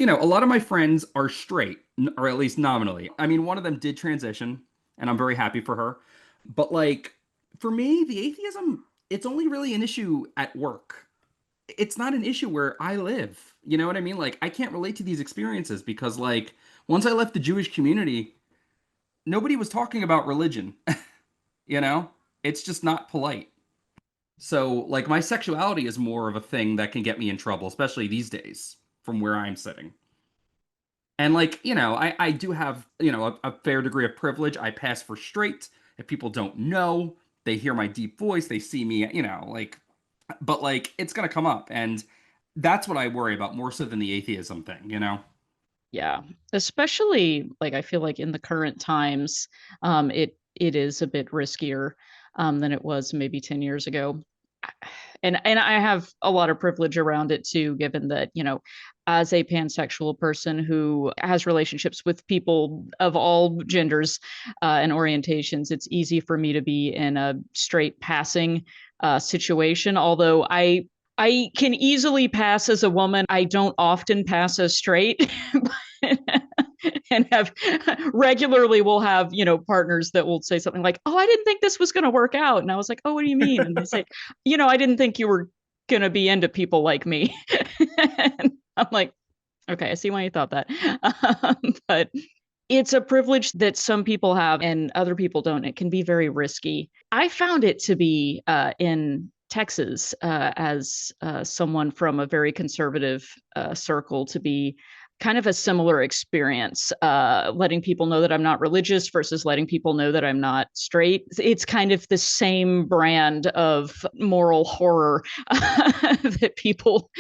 a lot of my friends are straight, or at least nominally. I mean, one of them did transition, and I'm very happy for her. But like, for me, the atheism, it's only really an issue at work. It's not an issue where I live. You know what I mean? Like, I can't relate to these experiences because, like, once I left the Jewish community, nobody was talking about religion. you know? It's just not polite. So, like, my sexuality is more of a thing that can get me in trouble, especially these days, from where I'm sitting. And, like, I do have, a fair degree of privilege. I pass for straight. If people don't know, they hear my deep voice, they see me, like, but, like, it's gonna come up. And that's what I worry about more so than the atheism thing. Yeah, especially like I feel like in the current times, it is a bit riskier than it was maybe 10 years ago. And I have a lot of privilege around it too, given that, as a pansexual person who has relationships with people of all genders and orientations, it's easy for me to be in a straight passing situation. Although I can easily pass as a woman. I don't often pass as straight. And have regularly will have partners that will say something like, oh, I didn't think this was going to work out, and I was like, oh, what do you mean? And they say, I didn't think you were going to be into people like me. And I'm like, okay, I see why you thought that. But it's a privilege that some people have and other people don't. It can be very risky. I found it to be in Texas as someone from a very conservative circle to be kind of a similar experience, letting people know that I'm not religious versus letting people know that I'm not straight. It's kind of the same brand of moral horror that people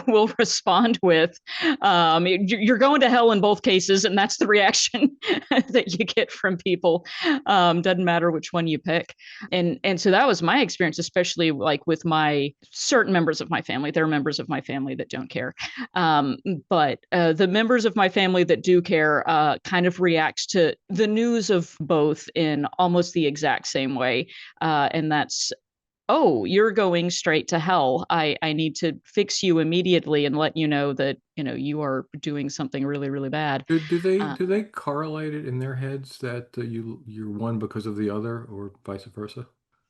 will respond with. You're going to hell in both cases, and that's the reaction that you get from people. Doesn't matter which one you pick. And so that was my experience, especially like with my certain members of my family. There are members of my family that don't care. But the members of my family that do care kind of react to the news of both in almost the exact same way. And that's, oh, you're going straight to hell. I need to fix you immediately and let you know that, you are doing something really, really bad. Do they correlate it in their heads that you're one because of the other, or vice versa?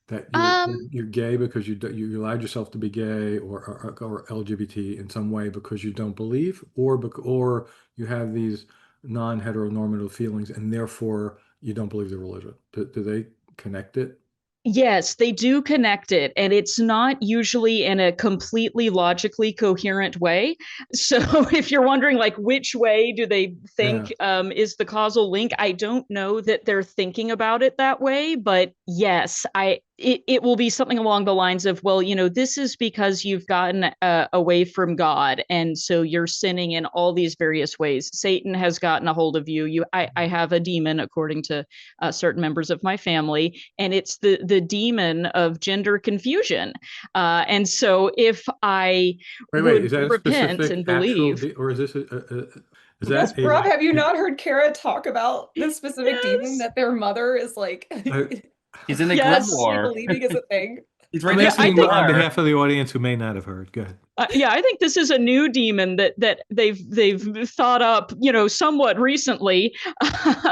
That Um, you're gay because you allowed yourself to be gay, or LGBT in some way because you don't believe, or you have these non-heteronormative feelings and therefore you don't believe the religion. Do they connect it? Yes, they do connect it, and it's not usually in a completely logically coherent way. So if you're wondering like which way do they Yeah. think is the causal link, I don't know that they're thinking about it that way, but yes, it will be something along the lines of, well, this is because you've gotten away from God, and so you're sinning in all these various ways. Satan has gotten a hold of you. I have a demon, according to certain members of my family, and it's the demon of gender confusion. And so if I Wait. Is would that a repent specific and actual, believe, or is this is Yes, that Brooke, have you a, not heard Kara talk about this specific demon yes, that their mother is like a He's in the yes, constantly grimoire. believing is a thing? He's right I'm in the yeah, I asking think on grimoire. behalf of the audience who may not have heard. Go ahead. Yeah, I think this is a new demon that they've thought up, somewhat recently,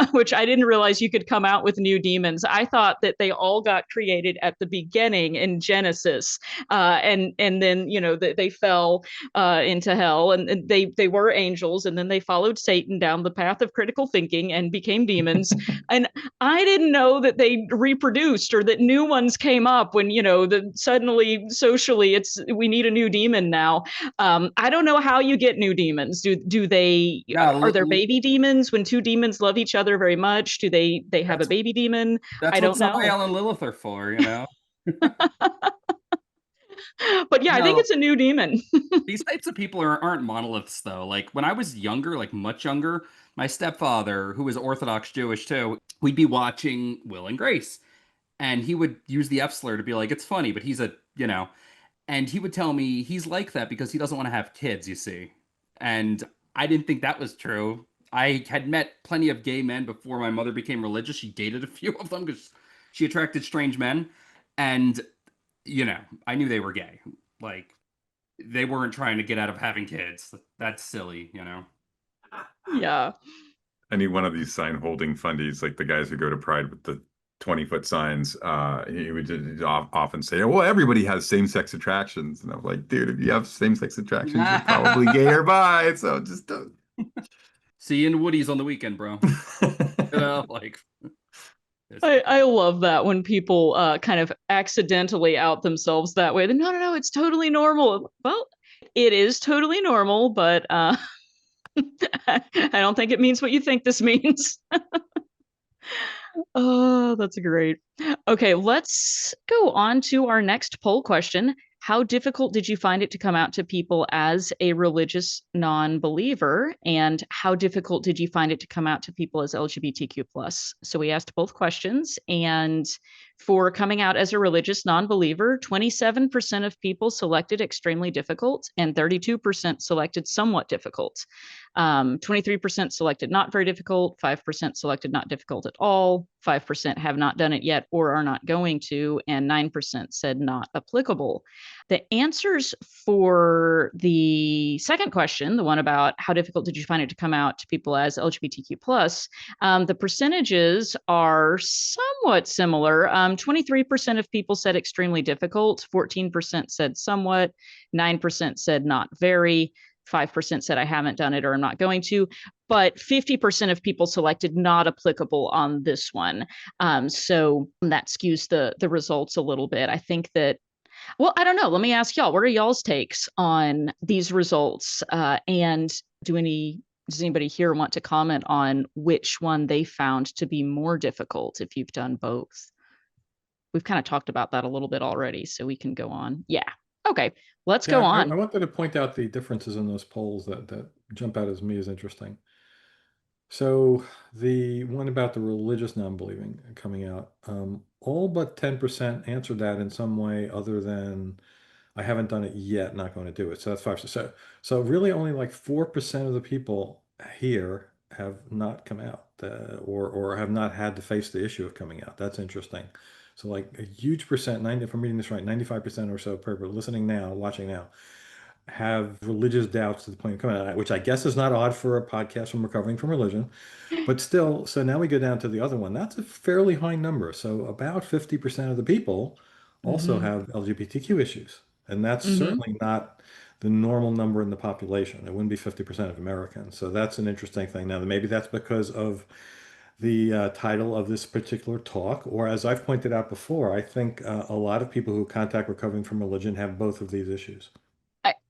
which I didn't realize you could come out with new demons. I thought that they all got created at the beginning in Genesis, and then they fell into hell, and they were angels, and then they followed Satan down the path of critical thinking and became demons. And I didn't know that they reproduced or that new ones came up when suddenly socially we need a new demon now. I don't know how you get new demons. Do they are there No, baby demons when two demons love each other very much? Do they have a that's baby demon? that's I what don't know. Samael and Lilith are for. But yeah, I think No, it's a new demon. these types of people aren't monoliths though. Like when I was younger, like much younger, my stepfather, who was Orthodox Jewish too, we'd be watching Will and Grace, and he would use the F slur to be like, it's funny, but he's and he would tell me he's like that because he doesn't want to have kids, you see. And I didn't think that was true. I had met plenty of gay men before my mother became religious. She dated a few of them because she attracted strange men. And, I knew they were gay. Like, they weren't trying to get out of having kids. That's silly. Yeah. I need one of these sign holding fundies, like the guys who go to Pride with the 20-foot signs. He would often say, well, everybody has same-sex attractions. And I'm like, dude, if you have same-sex attractions, you're probably gay or bi. So just don't. See you in Woody's on the weekend, bro. Like, I love that when people kind of accidentally out themselves that way. No, no, no, it's totally normal. Well, it is totally normal, but I don't think it means what you think this means. Oh, that's great. Okay, let's go on to our next poll question. How difficult did you find it to come out to people as a religious non-believer? And how difficult did you find it to come out to people as LGBTQ plus? So we asked both questions. And for coming out as a religious non-believer, 27% of people selected extremely difficult and 32% selected somewhat difficult. 23% selected not very difficult, 5% selected not difficult at all, 5% have not done it yet or are not going to, and 9% said not applicable. The answers for the second question, the one about how difficult did you find it to come out to people as LGBTQ plus, the percentages are somewhat similar. 23% of people said extremely difficult, 14% said somewhat, 9% said not very, 5% said I haven't done it or I'm not going to, but 50% of people selected not applicable on this one. So that skews the results a little bit. I think that, well, I don't know. Let me ask y'all, what are y'all's takes on these results? And does anybody here want to comment on which one they found to be more difficult if you've done both? We've kind of talked about that a little bit already, so we can go on. Yeah. Okay, let's go Yeah, on. I wanted to point out the differences in those polls that jump out as me as interesting. So the one about the religious non-believing coming out, all but 10% answered that in some way other than I haven't done it yet, not going to do it. So that's 5%. So really only like 4% of the people here have not come out or have not had to face the issue of coming out. That's interesting. So like a huge percent, 90, if I'm reading this right, 95% or so of people listening now, watching now, have religious doubts to the point of coming out, which I guess is not odd for a podcast from recovering from religion. But still, so now we go down to the other one. That's a fairly high number. So about 50% of the people also Mhm. have LGBTQ issues. And that's Mhm. certainly not the normal number in the population. It wouldn't be 50% of Americans. So that's an interesting thing. Now, maybe that's because of the title of this particular talk, or as I've pointed out before, I think a lot of people who contact recovering from religion have both of these issues.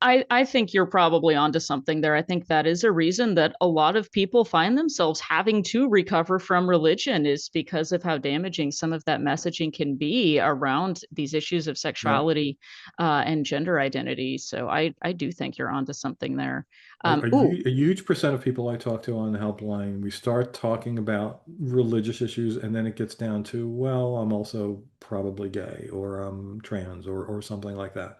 I think you're probably onto something there. I think that is a reason that a lot of people find themselves having to recover from religion is because of how damaging some of that messaging can be around these issues of Yeah. sexuality and gender identity. So I do think you're onto something there. A huge percent of people I talk to on the helpline, we start talking about religious issues, and then it gets down to, well, I'm also probably gay, or I'm trans, or something like that.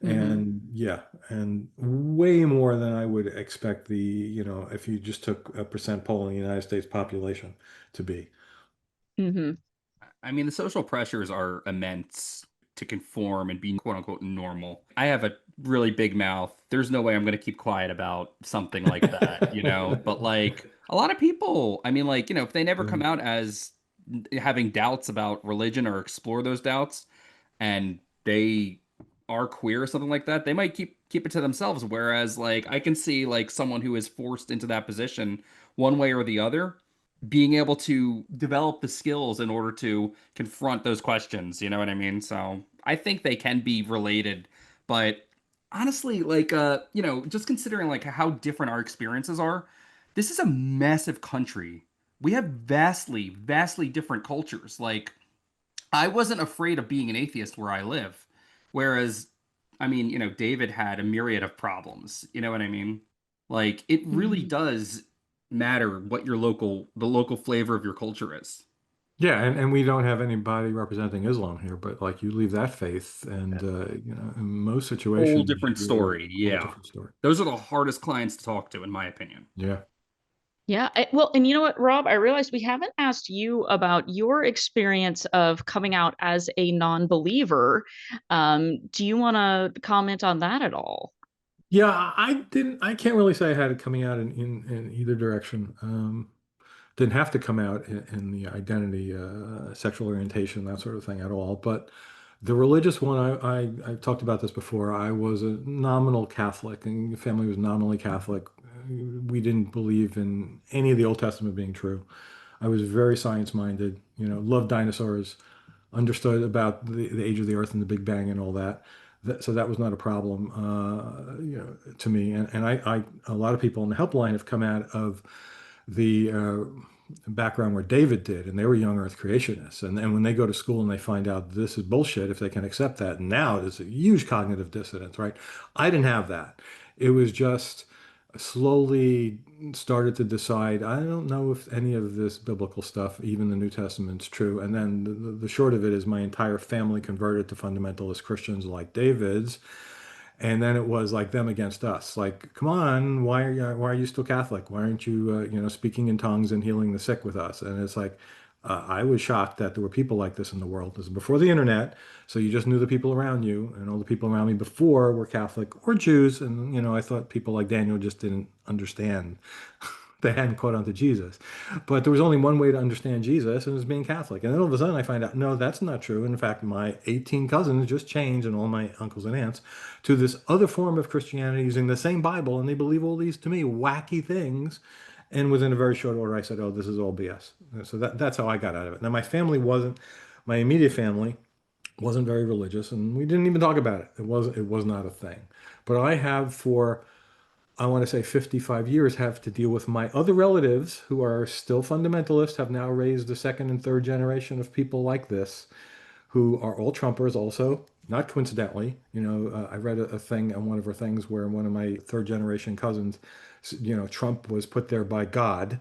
mhm. And yeah, and way more than I would expect if you just took a percent poll in the United States population to be. Mhm. I mean, the social pressures are immense to conform and be quote unquote normal. I have a really big mouth. There's no way I'm going to keep quiet about something like that, you know? But like a lot of people, I mean, like, if they never Yeah. come out as having doubts about religion or explore those doubts and they are queer or something like that, they might keep it to themselves. Whereas like I can see like someone who is forced into that position one way or the other being able to develop the skills in order to confront those questions. You know what I mean? So I think they can be related, but honestly, like just considering like how different our experiences are, this is a massive country. We have vastly different cultures. Like I wasn't afraid of being an atheist where I live, whereas I mean, David had a myriad of problems. You know what I mean? Like it really Mhm. does matter what the local flavor of your culture is. Yeah, and we don't have anybody representing Islam here, but like you leave that faith, and in most Whole situations, different you're story. a whole Yeah. different story. Those are the hardest clients to talk to, in my opinion. Yeah. Yeah, well, and you know what, Rob, I realized we haven't asked you about your experience of coming out as a non-believer. Do you want to comment on that at all? Yeah, I can't really say I had it coming out in either direction. Didn't have to come out in the identity, sexual orientation, that sort of thing at all. But the religious one, I talked about this before. I was a nominal Catholic, and the family was nominally Catholic. We didn't believe in any of the Old Testament being true. I was very science-minded, loved dinosaurs, understood about the age of the Earth and the Big Bang and all that. So that was not a problem, to me. And a lot of people in the helpline have come out of the background where David did, and they were young Earth creationists. And when they go to school and they find out this is bullshit, if they can accept that, now there's a huge cognitive dissonance, right? I didn't have that. It was just slowly started to decide, I don't know if any of this biblical stuff, even the New Testament's true. And then the short of it is my entire family converted to fundamentalist Christians like David's. And then it was like them against us. Like, come on, why are you still Catholic? Why aren't you, speaking in tongues and healing the sick with us? And it's like, I was shocked that there were people like this in the world. This is before the internet, so you just knew the people around you, and all the people around me before were Catholic or Jews. And I thought people like Daniel just didn't understand. They hadn't caught on to Jesus. But there was only one way to understand Jesus, and it was being Catholic. And then all of a sudden I find out, no, that's not true. In fact, my 18 cousins just changed, and all my uncles and aunts, to this other form of Christianity using the same Bible, and they believe all these, to me, wacky things. And within a very short order, I said, oh, this is all BS. So that's how I got out of it. Now, my immediate family wasn't very religious, and we didn't even talk about it. It was not a thing. But I have for, I want to say 55 years, have to deal with my other relatives who are still fundamentalists, have now raised the second and third generation of people like this, who are all Trumpers also, not coincidentally. I read a thing on one of her things where one of my third generation cousins, Trump was put there by God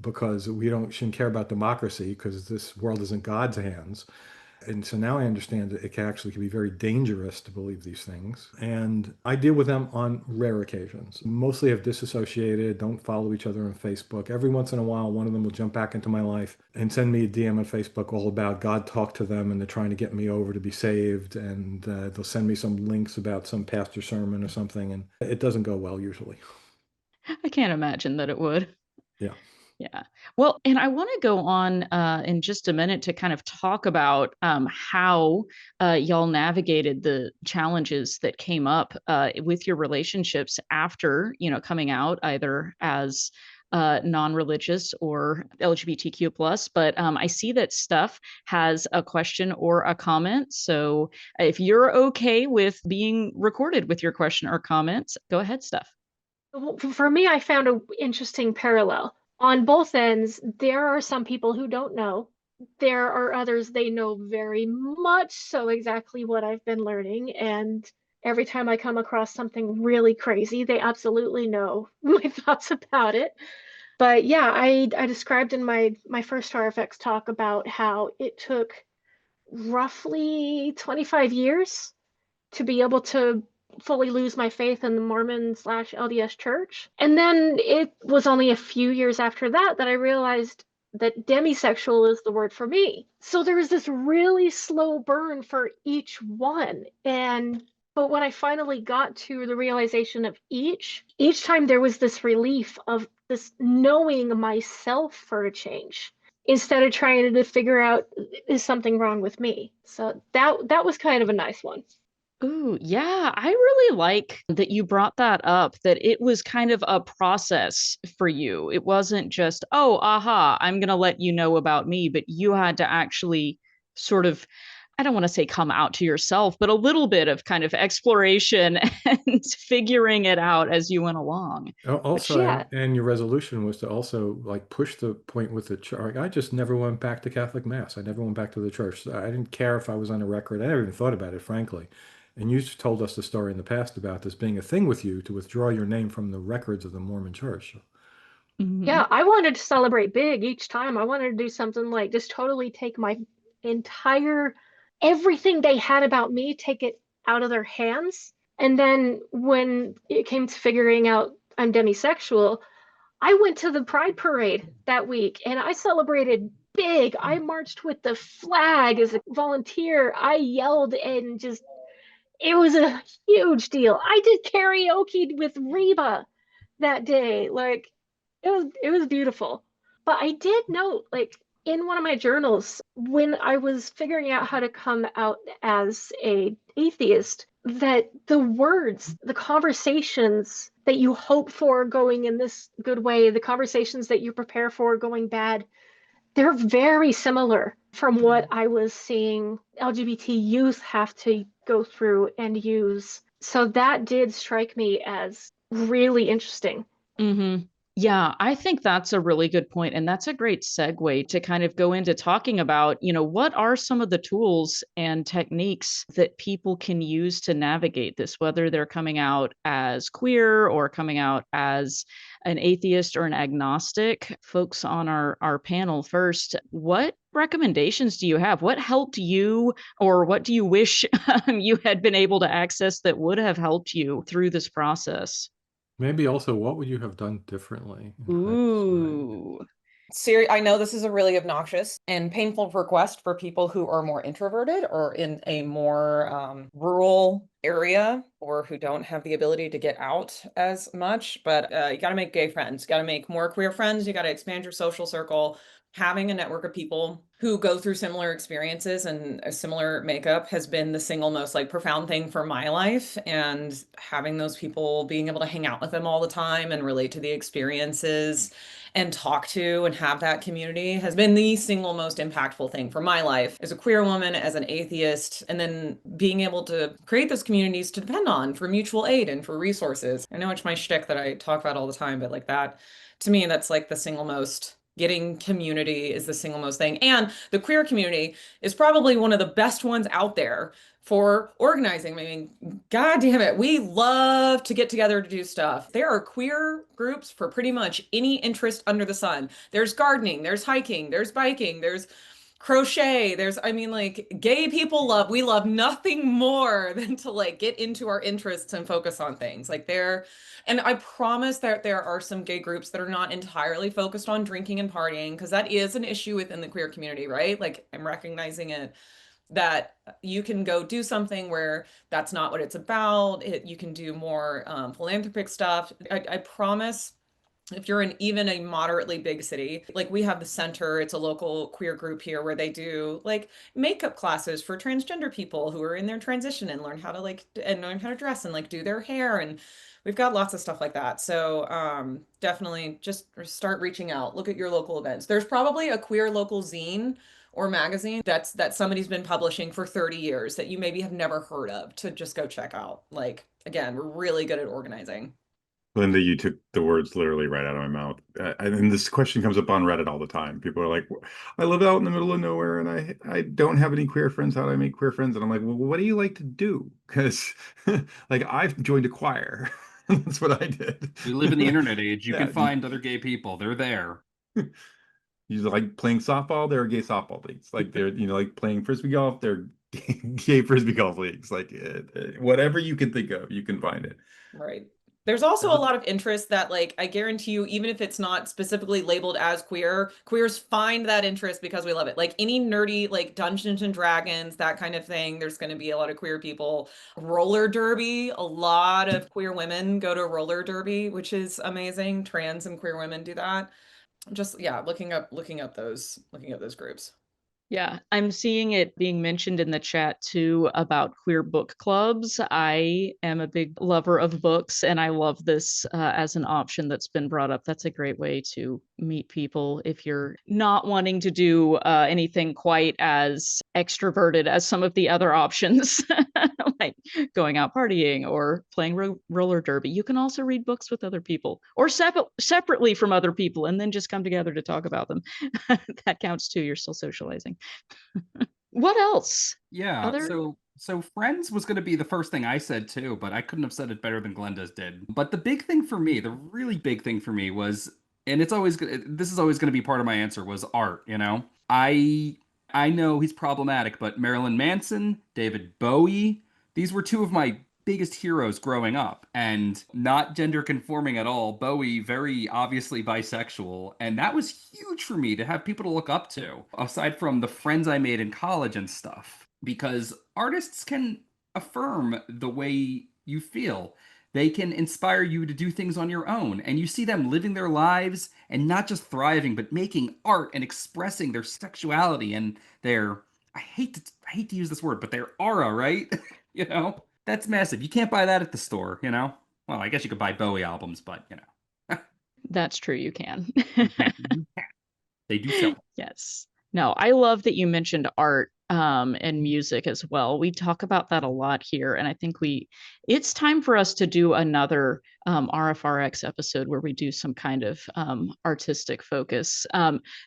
because shouldn't care about democracy because this world is in God's hands. And so now I understand that it can be very dangerous to believe these things. And I deal with them on rare occasions. Mostly have disassociated, don't follow each other on Facebook. Every once in a while, one of them will jump back into my life and send me a DM on Facebook all about God talked to them and they're trying to get me over to be saved. And they'll send me some links about some pastor sermon or something. And it doesn't go well usually. I can't imagine that it would. Yeah. Yeah. Well, and I want to go on in just a minute to kind of talk about how y'all navigated the challenges that came up with your relationships after, coming out either as non-religious or LGBTQ plus. But I see that Steph has a question or a comment. So if you're okay with being recorded with your question or comments, go ahead, Steph. For me, I found an interesting parallel. On both ends, there are some people who don't know. There are others, they know very much so exactly what I've been learning. And every time I come across something really crazy, they absolutely know my thoughts about it. But yeah, I described in my first RfRx talk about how it took roughly 25 years to be able to fully lose my faith in the Mormon/LDS church. And then it was only a few years after that that I realized that demisexual is the word for me. So there was this really slow burn for each one. But when I finally got to the realization of each time there was this relief of this knowing myself for a change instead of trying to figure out, is something wrong with me? So that was kind of a nice one. Ooh, yeah, I really like that you brought that up, that it was kind of a process for you. It wasn't just, oh, aha, I'm going to let you know about me, but you had to actually sort of, I don't want to say come out to yourself, but a little bit of kind of exploration and figuring it out as you went along. Also, yeah. and your resolution was to also like push the point with the church. I just never went back to Catholic Mass. I never went back to the church. I didn't care if I was on a record. I never even thought about it, frankly. And you told us the story in the past about this being a thing with you to withdraw your name from the records of the Mormon Church. Yeah, I wanted to celebrate big each time. I wanted to do something like just totally take my entire, everything they had about me, take it out of their hands. And then when it came to figuring out I'm demisexual, I went to the Pride Parade that week and I celebrated big. I marched with the flag as a volunteer. I yelled and just, it was a huge deal. I did karaoke with Reba that day. Like it was beautiful. But I did note, like in one of my journals, when I was figuring out how to come out as a atheist, that the words, the conversations that you hope for going in this good way, the conversations that you prepare for going bad, They're very similar from what I was seeing LGBT youth have to go through and use. So that did strike me as really interesting. Mm-hmm. Yeah, I think that's a really good point, and that's a great segue to kind of go into talking about, what are some of the tools and techniques that people can use to navigate this, whether they're coming out as queer or coming out as an atheist or an agnostic. Folks on our panel first, what recommendations do you have? What helped you, or what do you wish you had been able to access that would have helped you through this process? Maybe also, what would you have done differently in hindsight? Ooh. I know this is a really obnoxious and painful request for people who are more introverted or in a more rural area or who don't have the ability to get out as much, but you got to make gay friends, you got to make more queer friends, you got to expand your social circle. Having a network of people who go through similar experiences and a similar makeup has been the single most like profound thing for my life. And having those people, being able to hang out with them all the time and relate to the experiences and talk to and have that community has been the single most impactful thing for my life as a queer woman, as an atheist, and then being able to create those communities to depend on for mutual aid and for resources. I know it's my shtick that I talk about all the time, but like that, to me, that's like the single most. Getting community is the single most thing. And the queer community is probably one of the best ones out there for organizing. I mean, God damn it, we love to get together to do stuff. There are queer groups for pretty much any interest under the sun. There's gardening, there's hiking, there's biking, there's crochet, I mean, like gay people we love nothing more than to like get into our interests and focus on things. And I promise that there are some gay groups that are not entirely focused on drinking and partying, because that is an issue within the queer community, right? Like I'm recognizing it that you can go do something where that's not what it's about. You can do more philanthropic stuff. I promise if you're in even a moderately big city, like we have the center, it's a local queer group here where they do like makeup classes for transgender people who are in their transition and learn how to learn how to dress and like do their hair. And we've got lots of stuff like that. So definitely just start reaching out, look at your local events. There's probably a queer local zine or magazine that somebody's been publishing for 30 years that you maybe have never heard of to just go check out. Like, again, we're really good at organizing. Linda, you took the words literally right out of my mouth. And this question comes up on Reddit all the time. People are like, I live out in the middle of nowhere and I don't have any queer friends. How do I make queer friends? And I'm like, well, what do you like to do? Because like I've joined a choir. That's what I did. We live in the internet age. You Yeah. can find other gay people. They're there. You like playing softball, there are gay softball leagues. Like they're, like playing frisbee golf, they're gay frisbee golf leagues. Like whatever you can think of, you can find it. Right. There's also a lot of interest that, like, I guarantee you, even if it's not specifically labeled as queer, queers find that interest because we love it. Like any nerdy, like Dungeons and Dragons, that kind of thing, there's going to be a lot of queer people. Roller derby, a lot of queer women go to roller derby, which is amazing. Trans and queer women do that. Just, yeah, looking up those groups. Yeah, I'm seeing it being mentioned in the chat too about queer book clubs. I am a big lover of books, and I love this as an option that's been brought up. That's a great way to meet people if you're not wanting to do anything quite as extroverted as some of the other options, like going out partying or playing roller derby. You can also read books with other people or separately from other people and then just come together to talk about them. That counts too. You're still socializing. What else? Yeah, so Friends was going to be the first thing I said too, but I couldn't have said it better than Glenda's did. But the big thing for me, the really big thing for me was, and this is always going to be part of my answer, was art, I know he's problematic, but Marilyn Manson, David Bowie, these were two of my biggest heroes growing up, and not gender conforming at all. Bowie, very obviously bisexual, and that was huge for me to have people to look up to, aside from the friends I made in college and stuff, because artists can affirm the way you feel. They can inspire you to do things on your own, and you see them living their lives and not just thriving, but making art and expressing their sexuality and their, I hate to use this word, but their aura, right? you know? That's massive. You can't buy that at the store, Well, I guess you could buy Bowie albums, but That's true, you can. You can. They do sell. Yes. No, I love that you mentioned art and music as well. We talk about that a lot here, and I think it's time for us to do another RfRx episode where we do some kind of artistic focus.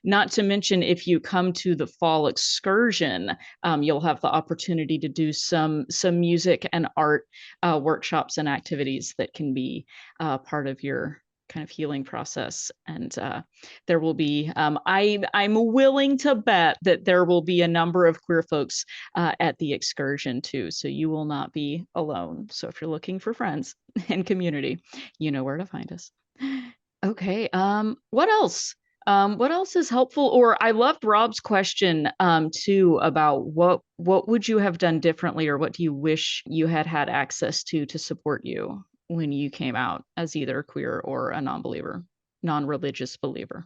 Not to mention, if you come to the fall excursion, you'll have the opportunity to do some music and art workshops and activities that can be part of your kind of healing process. And there will be, I'm willing to bet that there will be a number of queer folks at the excursion too. So you will not be alone. So if you're looking for friends and community, you know where to find us. Okay. What else? What else is helpful? Or I loved Rob's question too about what would you have done differently, or what do you wish you had had access to support you when you came out as either queer or a non-believer, non-religious believer?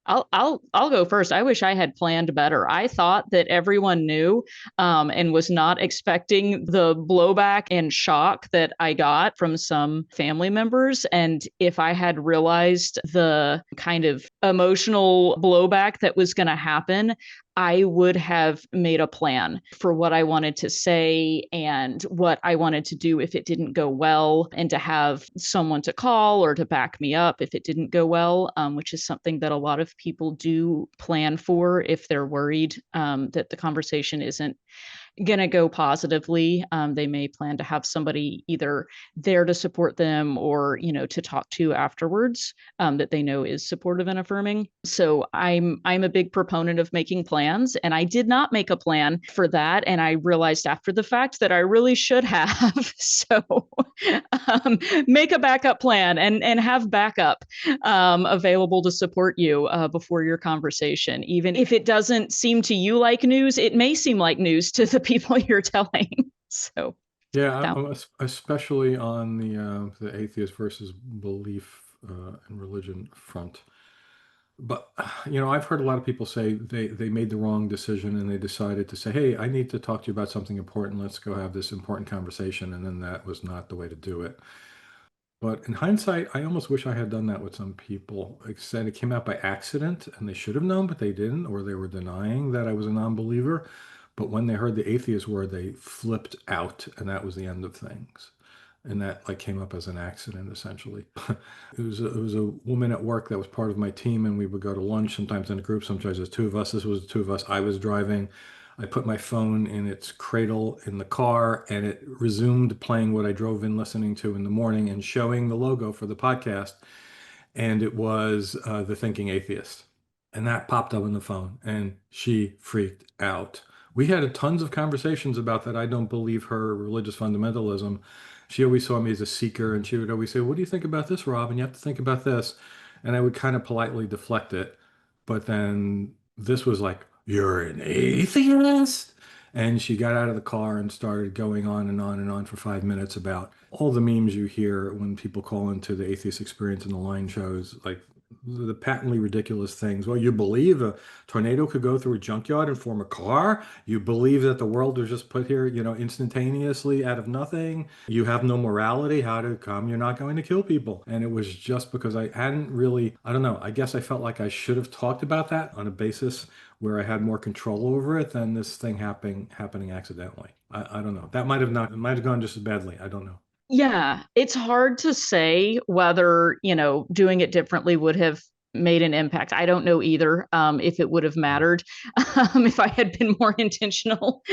I'll go first. I wish I had planned better. I thought that everyone knew, and was not expecting the blowback and shock that I got from some family members. And if I had realized the kind of emotional blowback that was going to happen, I would have made a plan for what I wanted to say and what I wanted to do if it didn't go well, and to have someone to call or to back me up if it didn't go well, which is something that a lot of people do plan for if they're worried that the conversation isn't going to go positively. They may plan to have somebody either there to support them or, to talk to afterwards, that they know is supportive and affirming. So I'm a big proponent of making plans, and I did not make a plan for that. And I realized after the fact that I really should have. So make a backup plan and have backup available to support you before your conversation. Even if it doesn't seem to you like news, it may seem like news to the people you're telling. So Yeah, that, especially on the atheist versus belief and religion front. But I've heard a lot of people say they made the wrong decision and they decided to say, "Hey, I need to talk to you about something important. Let's go have this important conversation." And then that was not the way to do it. But in hindsight, I almost wish I had done that with some people. Like I said, it came out by accident and they should have known, but they didn't, or they were denying that I was a non-believer. But when they heard the atheist word, they flipped out, and that was the end of things. And that like came up as an accident, essentially. It was a woman at work that was part of my team, and we would go to lunch sometimes in a group. Sometimes there's two of us. This was the two of us. I was driving. I put my phone in its cradle in the car, and it resumed playing what I drove in listening to in the morning and showing the logo for the podcast. And it was The Thinking Atheist. And that popped up on the phone, and she freaked out. We had tons of conversations about that. I don't believe her religious fundamentalism. She always saw me as a seeker, and she would always say, "What do you think about this, Rob? And you have to think about this." And I would kind of politely deflect it. But then this was like, "You're an atheist?" And she got out of the car and started going on and on and on for 5 minutes about all the memes you hear when people call into the atheist experience in the line shows, like the patently ridiculous things. Well, you believe a tornado could go through a junkyard and form a car? You believe that the world was just put here, instantaneously out of nothing? You have no morality? How to come you're not going to kill people? And it was just because I hadn't really, I don't know, I guess I felt like I should have talked about that on a basis where I had more control over it than this thing happening accidentally. I don't know. That might have not, it might have gone just as badly. I don't know. yeah, it's hard to say whether, doing it differently would have made an impact. I don't know either, if it would have mattered, if I had been more intentional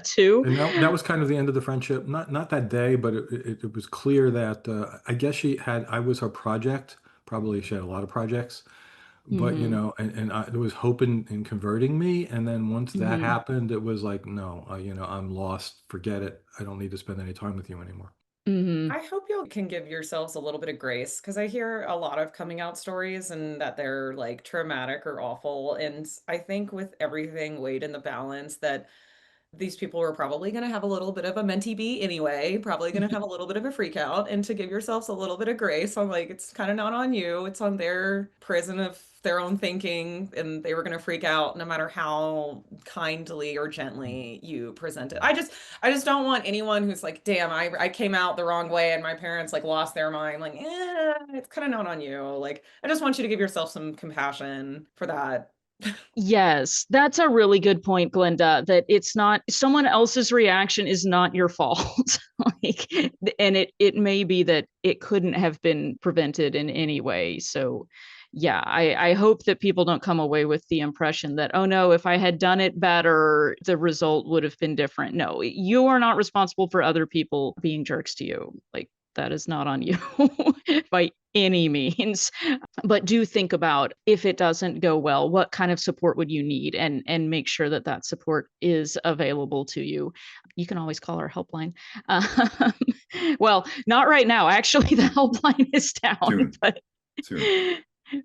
too. And that was kind of the end of the friendship. Not that day, but it was clear that I guess I was her project. Probably she had a lot of projects, but Mhm, and there was hope in converting me. And then once that mhm. happened, it was like, no, I'm lost. Forget it. I don't need to spend any time with you anymore. Mhm. I hope y'all can give yourselves a little bit of grace because I hear a lot of coming out stories and that they're like traumatic or awful. And I think with everything weighed in the balance, that these people are probably going to have a little bit of a mentee bee anyway, probably going to have a little bit of a freak out, and to give yourselves a little bit of grace. I'm like, it's kind of not on you. It's on their prison of their own thinking, and they were going to freak out no matter how kindly or gently you present it. I just don't want anyone who's like, damn, I came out the wrong way and my parents like lost their mind. Like, it's kind of not on you. Like, I just want you to give yourself some compassion for that. Yes, that's a really good point, Glenda, that it's not someone else's reaction is not your fault. Like, and it may be that it couldn't have been prevented in any way. So yeah, I hope that people don't come away with the impression that, oh no, if I had done it better, the result would have been different. No, you are not responsible for other people being jerks to you. Like, that is not on you by any means. But do think about, if it doesn't go well, what kind of support would you need, and make sure that that support is available to you. You can always call our helpline. Um, well, not right now. Actually, the helpline is down, Soon. but Soon.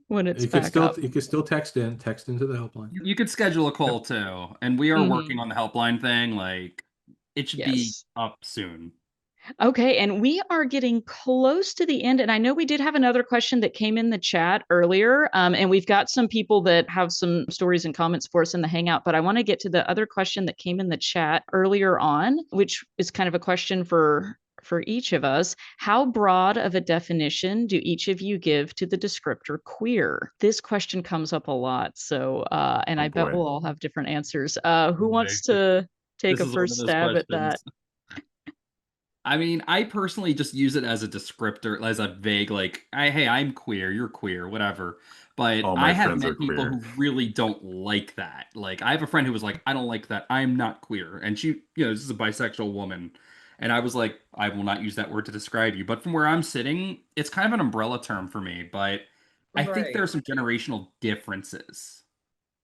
when it's You could back still up. you could still text into the helpline. You could schedule a call too, and we are working on the helpline thing. Like, it should be Yes. up soon. Okay, and we are getting close to the end. And I know we did have another question that came in the chat earlier, and we've got some people that have some stories and comments for us in the Hangout. But I want to get to the other question that came in the chat earlier on, which is kind of a question for each of us. How broad of a definition do each of you give to the descriptor queer? This question comes up a lot. So, and Oh I bet boy. we'll all have different answers. Who Boy. wants to take This a is one of first those stab at that? questions. I mean, I personally just use it as a descriptor, as a vague, like, hey, I'm queer, you're queer, whatever. But All I my have friends are met people queer. who really don't like that. Like, I have a friend who was like, I don't like that. I'm not queer. And she, this is a bisexual woman. And I was like, I will not use that word to describe you. But from where I'm sitting, it's kind of an umbrella term for me. But I think there Right. are some generational differences.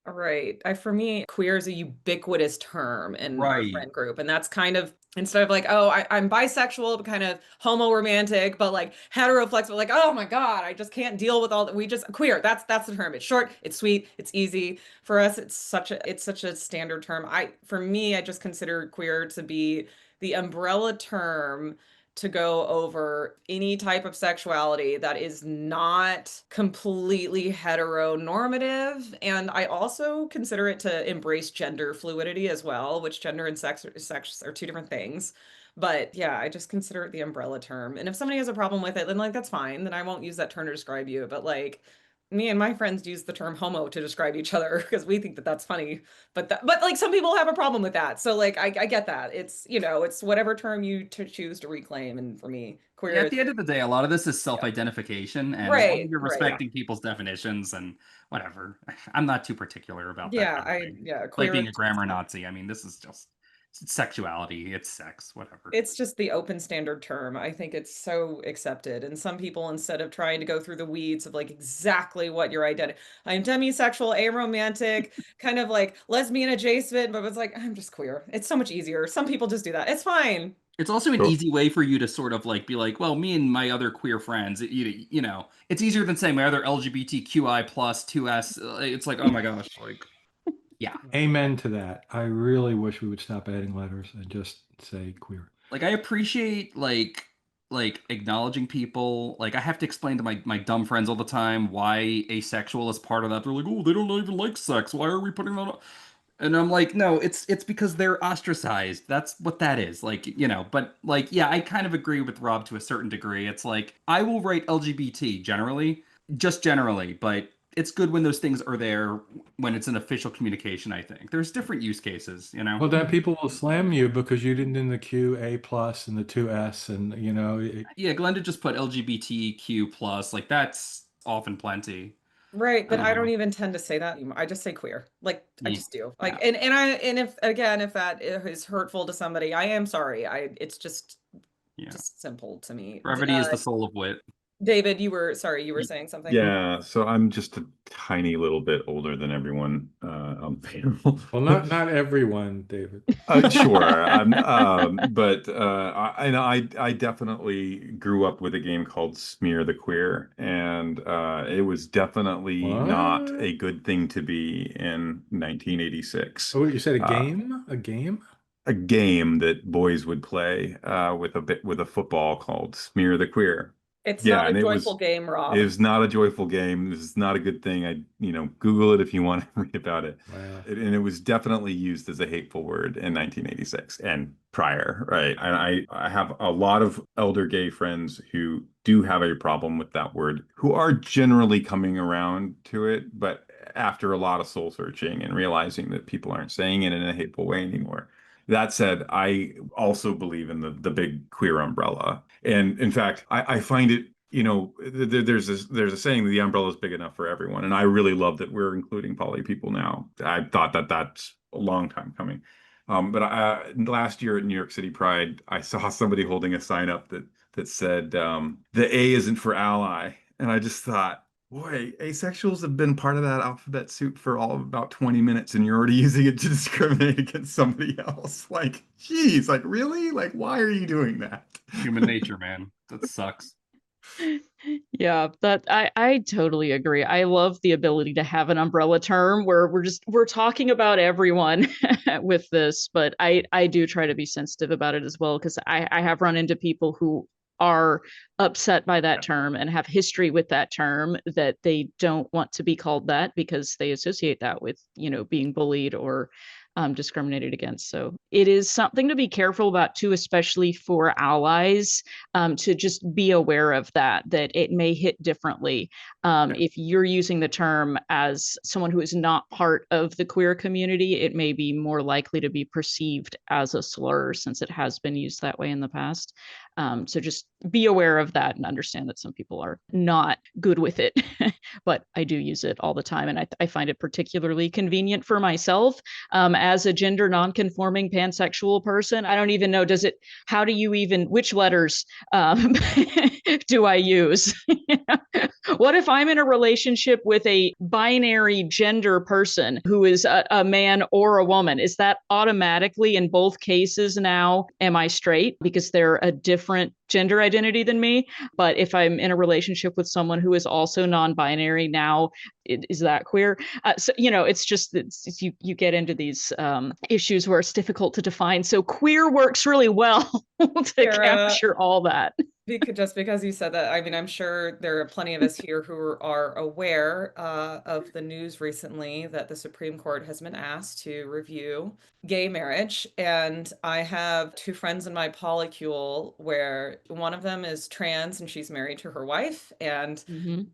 Right. For me, queer is a ubiquitous term in our Right. friend group. And that's kind of, instead of like, oh, I'm bisexual, but kind of homo romantic, but like hetero flexible, like, oh my God, I just can't deal with all that. We just queer. That's the term. It's short, it's sweet, it's easy. For us, it's such a standard term. For me, I just consider queer to be the umbrella term to go over any type of sexuality that is not completely heteronormative. And I also consider it to embrace gender fluidity as well, which gender and sex are two different things. But yeah, I just consider it the umbrella term. And if somebody has a problem with it, then like that's fine. Then I won't use that term to describe you. But like me and my friends use the term homo to describe each other because we think that that's funny. But like some people have a problem with that. So like I get that. It's whatever term you to choose to reclaim. And for me, Yeah, queer at is the end of the day, a lot of this is yeah. self-identification, and as long as Right, you're right. respecting people's definitions and whatever, I'm not too particular about that Yeah, kind of thing. Like queer being is a just, grammar Nazi. I mean, this is just it's sexuality, it's sex, whatever. it's just the open standard term. I think it's so accepted. And some people, instead of trying to go through the weeds of like exactly what your identity, I'm demisexual, aromantic, kind of like lesbian adjacent, but it's like, I'm just queer. It's so much easier. Some people just do that. It's fine. It's also an So easy way for you to sort of like be like, well, me and my other queer friends, it's easier than saying my other LGBTQI plus 2S. It's like, oh my gosh, like, yeah. Amen to that. I really wish we would stop adding letters and just say queer. Like, I appreciate like acknowledging people. Like, I have to explain to my dumb friends all the time why asexual is part of that. They're like, oh, they don't even like sex. Why are we putting that on? And I'm like, no, it's because they're ostracized. That's what that is. Like, but like, yeah, I kind of agree with Rob to a certain degree. It's like I will write LGBT generally, just generally, but it's good when those things are there when it's an official communication, I think. There's different use cases, you know? Well, then people will slam you because you didn't in the Q, A plus, and the 2S, and Yeah, Glenda just put LGBTQ plus, like that's often plenty. Right, but I don't Um, even tend to say that anymore. I just say queer. Like I yeah, just do. Like yeah, and if again if that is hurtful to somebody, I am sorry. It's yeah. just simple to me. Brevity is the soul of wit. David, you were saying something. yeah, so I'm just a tiny little bit older than everyone on the panel. well, not everyone, David. Sure, but I definitely grew up with a game called Smear the Queer, and it was definitely not What? a good thing to be in 1986. Oh, you said a Uh, game? A game? a game that boys would play with a football called Smear the Queer. It's Yeah, not a and joyful game, it Rob. was not a joyful game. This is not a good thing. Google it if you want to read about it. Wow. And it was definitely used as a hateful word in 1986 and prior, right? And I have a lot of elder gay friends who do have a problem with that word, who are generally coming around to it, but after a lot of soul searching and realizing that people aren't saying it in a hateful way anymore. That said, I also believe in the big queer umbrella. And in fact, I find it, there's a saying that the umbrella is big enough for everyone. And I really love that we're including poly people now. I thought that that's a long time coming. But last year at New York City Pride, I saw somebody holding a sign up that said, the A isn't for ally. And I just thought, boy, asexuals have been part of that alphabet soup for all of about 20 minutes, and you're already using it to discriminate against somebody else. Like, geez, like, really? Like, why are you doing that? Human nature, man. That sucks. Yeah, that I totally agree. I love the ability to have an umbrella term where we're talking about everyone with this, but I do try to be sensitive about it as well, because I have run into people who are upset by that term and have history with that term, that they don't want to be called that because they associate that with, being bullied or discriminated against. So it is something to be careful about too, especially for allies, to just be aware of that it may hit differently. If you're using the term as someone who is not part of the queer community, it may be more likely to be perceived as a slur, since it has been used that way in the past. So just be aware of that and understand that some people are not good with it. But I do use it all the time, and I find it particularly convenient for myself. As a gender nonconforming pansexual person, I don't even know, how do you even, which letters do I use? What if I'm in a relationship with a binary gender person who is a man or a woman? Is that automatically, in both cases now, am I straight because they're a different gender identity than me? But if I'm in a relationship with someone who is also non-binary now, is that queer? So you get into these issues where it's difficult to define. So queer works really well to Sarah, capture all that. just because you said that, I mean, I'm sure there are plenty of us here who are aware of the news recently that the Supreme Court has been asked to review gay marriage. And I have two friends in my polycule where one of them is trans and she's married to her wife. And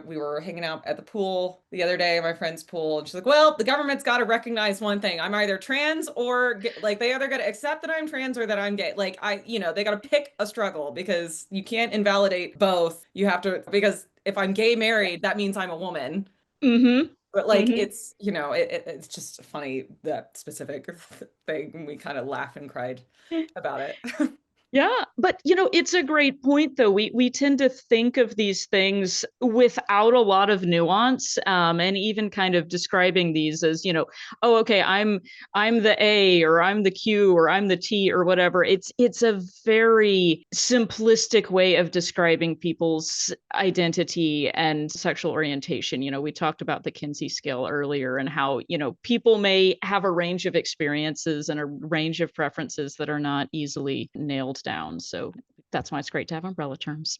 we were hanging out at the pool the other day, my friend's pool, and she's like, well, the government's got to recognize one thing. I'm either trans or gay. Like, they either got to accept that I'm trans or that I'm gay. Like, they got to pick a struggle, because you can't invalidate both. You have to, because if I'm gay married, that means I'm a woman. But like, it's, it's just funny, that specific thing. We kind of laughed and cried about it. Yeah, but it's a great point though. We tend to think of these things without a lot of nuance, and even kind of describing these as, oh, okay, I'm the A, or I'm the Q, or I'm the T, or whatever. It's a very simplistic way of describing people's identity and sexual orientation. We talked about the Kinsey scale earlier, and how, people may have a range of experiences and a range of preferences that are not easily nailed down. So that's why it's great to have umbrella terms.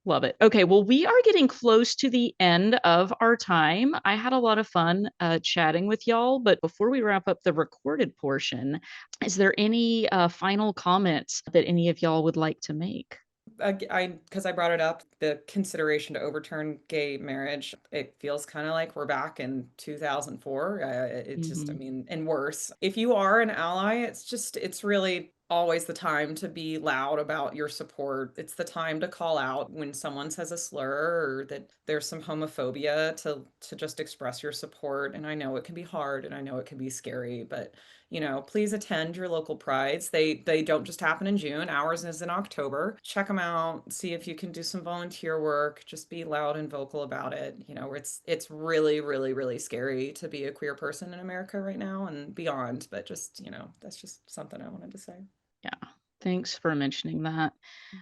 Love it. Okay, well, we are getting close to the end of our time. I had a lot of fun chatting with y'all, but before we wrap up the recorded portion, is there any final comments that any of y'all would like to make? Because I brought it up, the consideration to overturn gay marriage, it feels kind of like we're back in 2004. It's just, I mean, and worse. If you are an ally, it's really always the time to be loud about your support. It's the time to call out when someone says a slur, or that there's some homophobia, to just express your support. And I know it can be hard, and I know it can be scary, but please attend your local prides. They don't just happen in June. Ours is in October. Check them out. See if you can do some volunteer work. Just be loud and vocal about it. It's really, really, really scary to be a queer person in America right now and beyond. But just, that's just something I wanted to say. Yeah. Thanks for mentioning that.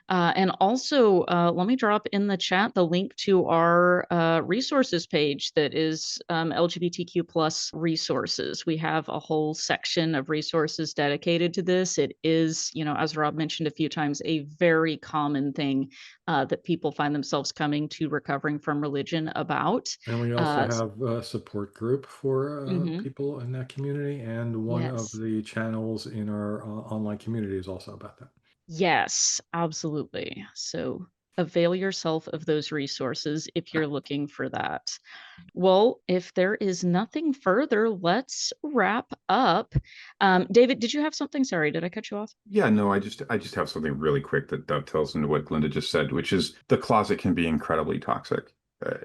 And also, let me drop in the chat the link to our resources page that is LGBTQ plus resources. We have a whole section of resources dedicated to this. It is, as Rob mentioned a few times, a very common thing that people find themselves coming to recovering from religion about. And we also Uh, have a support group for mhm. people in that community, and one of Yes. the channels in our online community is also about that. Yes, absolutely. So avail yourself of those resources if you're looking for that. Well, if there is nothing further, let's wrap up. David, did you have something? Sorry, did I cut you off? Yeah, no, I just have something really quick that dovetails into what Glinda just said, which is the closet can be incredibly toxic.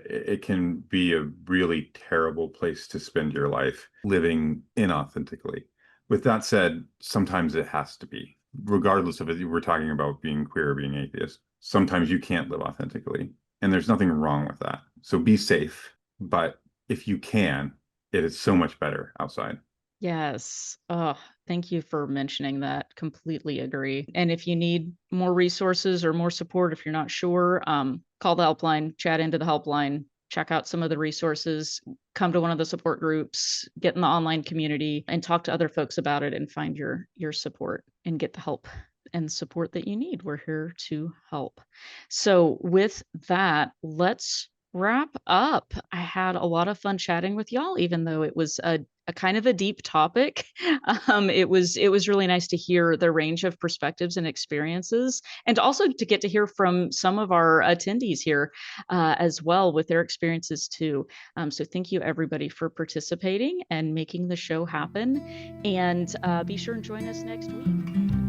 It can be a really terrible place to spend your life living inauthentically. With that said, sometimes it has to be, regardless of it, we're talking about being queer or being atheist. Sometimes you can't live authentically, and there's nothing wrong with that. So be safe, but if you can, it is so much better outside. Yes. Oh, thank you for mentioning that. Completely agree. And if you need more resources or more support, if you're not sure, call the helpline, chat into the helpline, check out some of the resources, come to one of the support groups, get in the online community and talk to other folks about it and find your support and get the help and support that you need. We're here to help. So with that, let's wrap up. I had a lot of fun chatting with y'all, even though it was a kind of a deep topic. It was really nice to hear the range of perspectives and experiences, and also to get to hear from some of our attendees here as well with their experiences too. So thank you everybody for participating and making the show happen. And be sure and join us next week.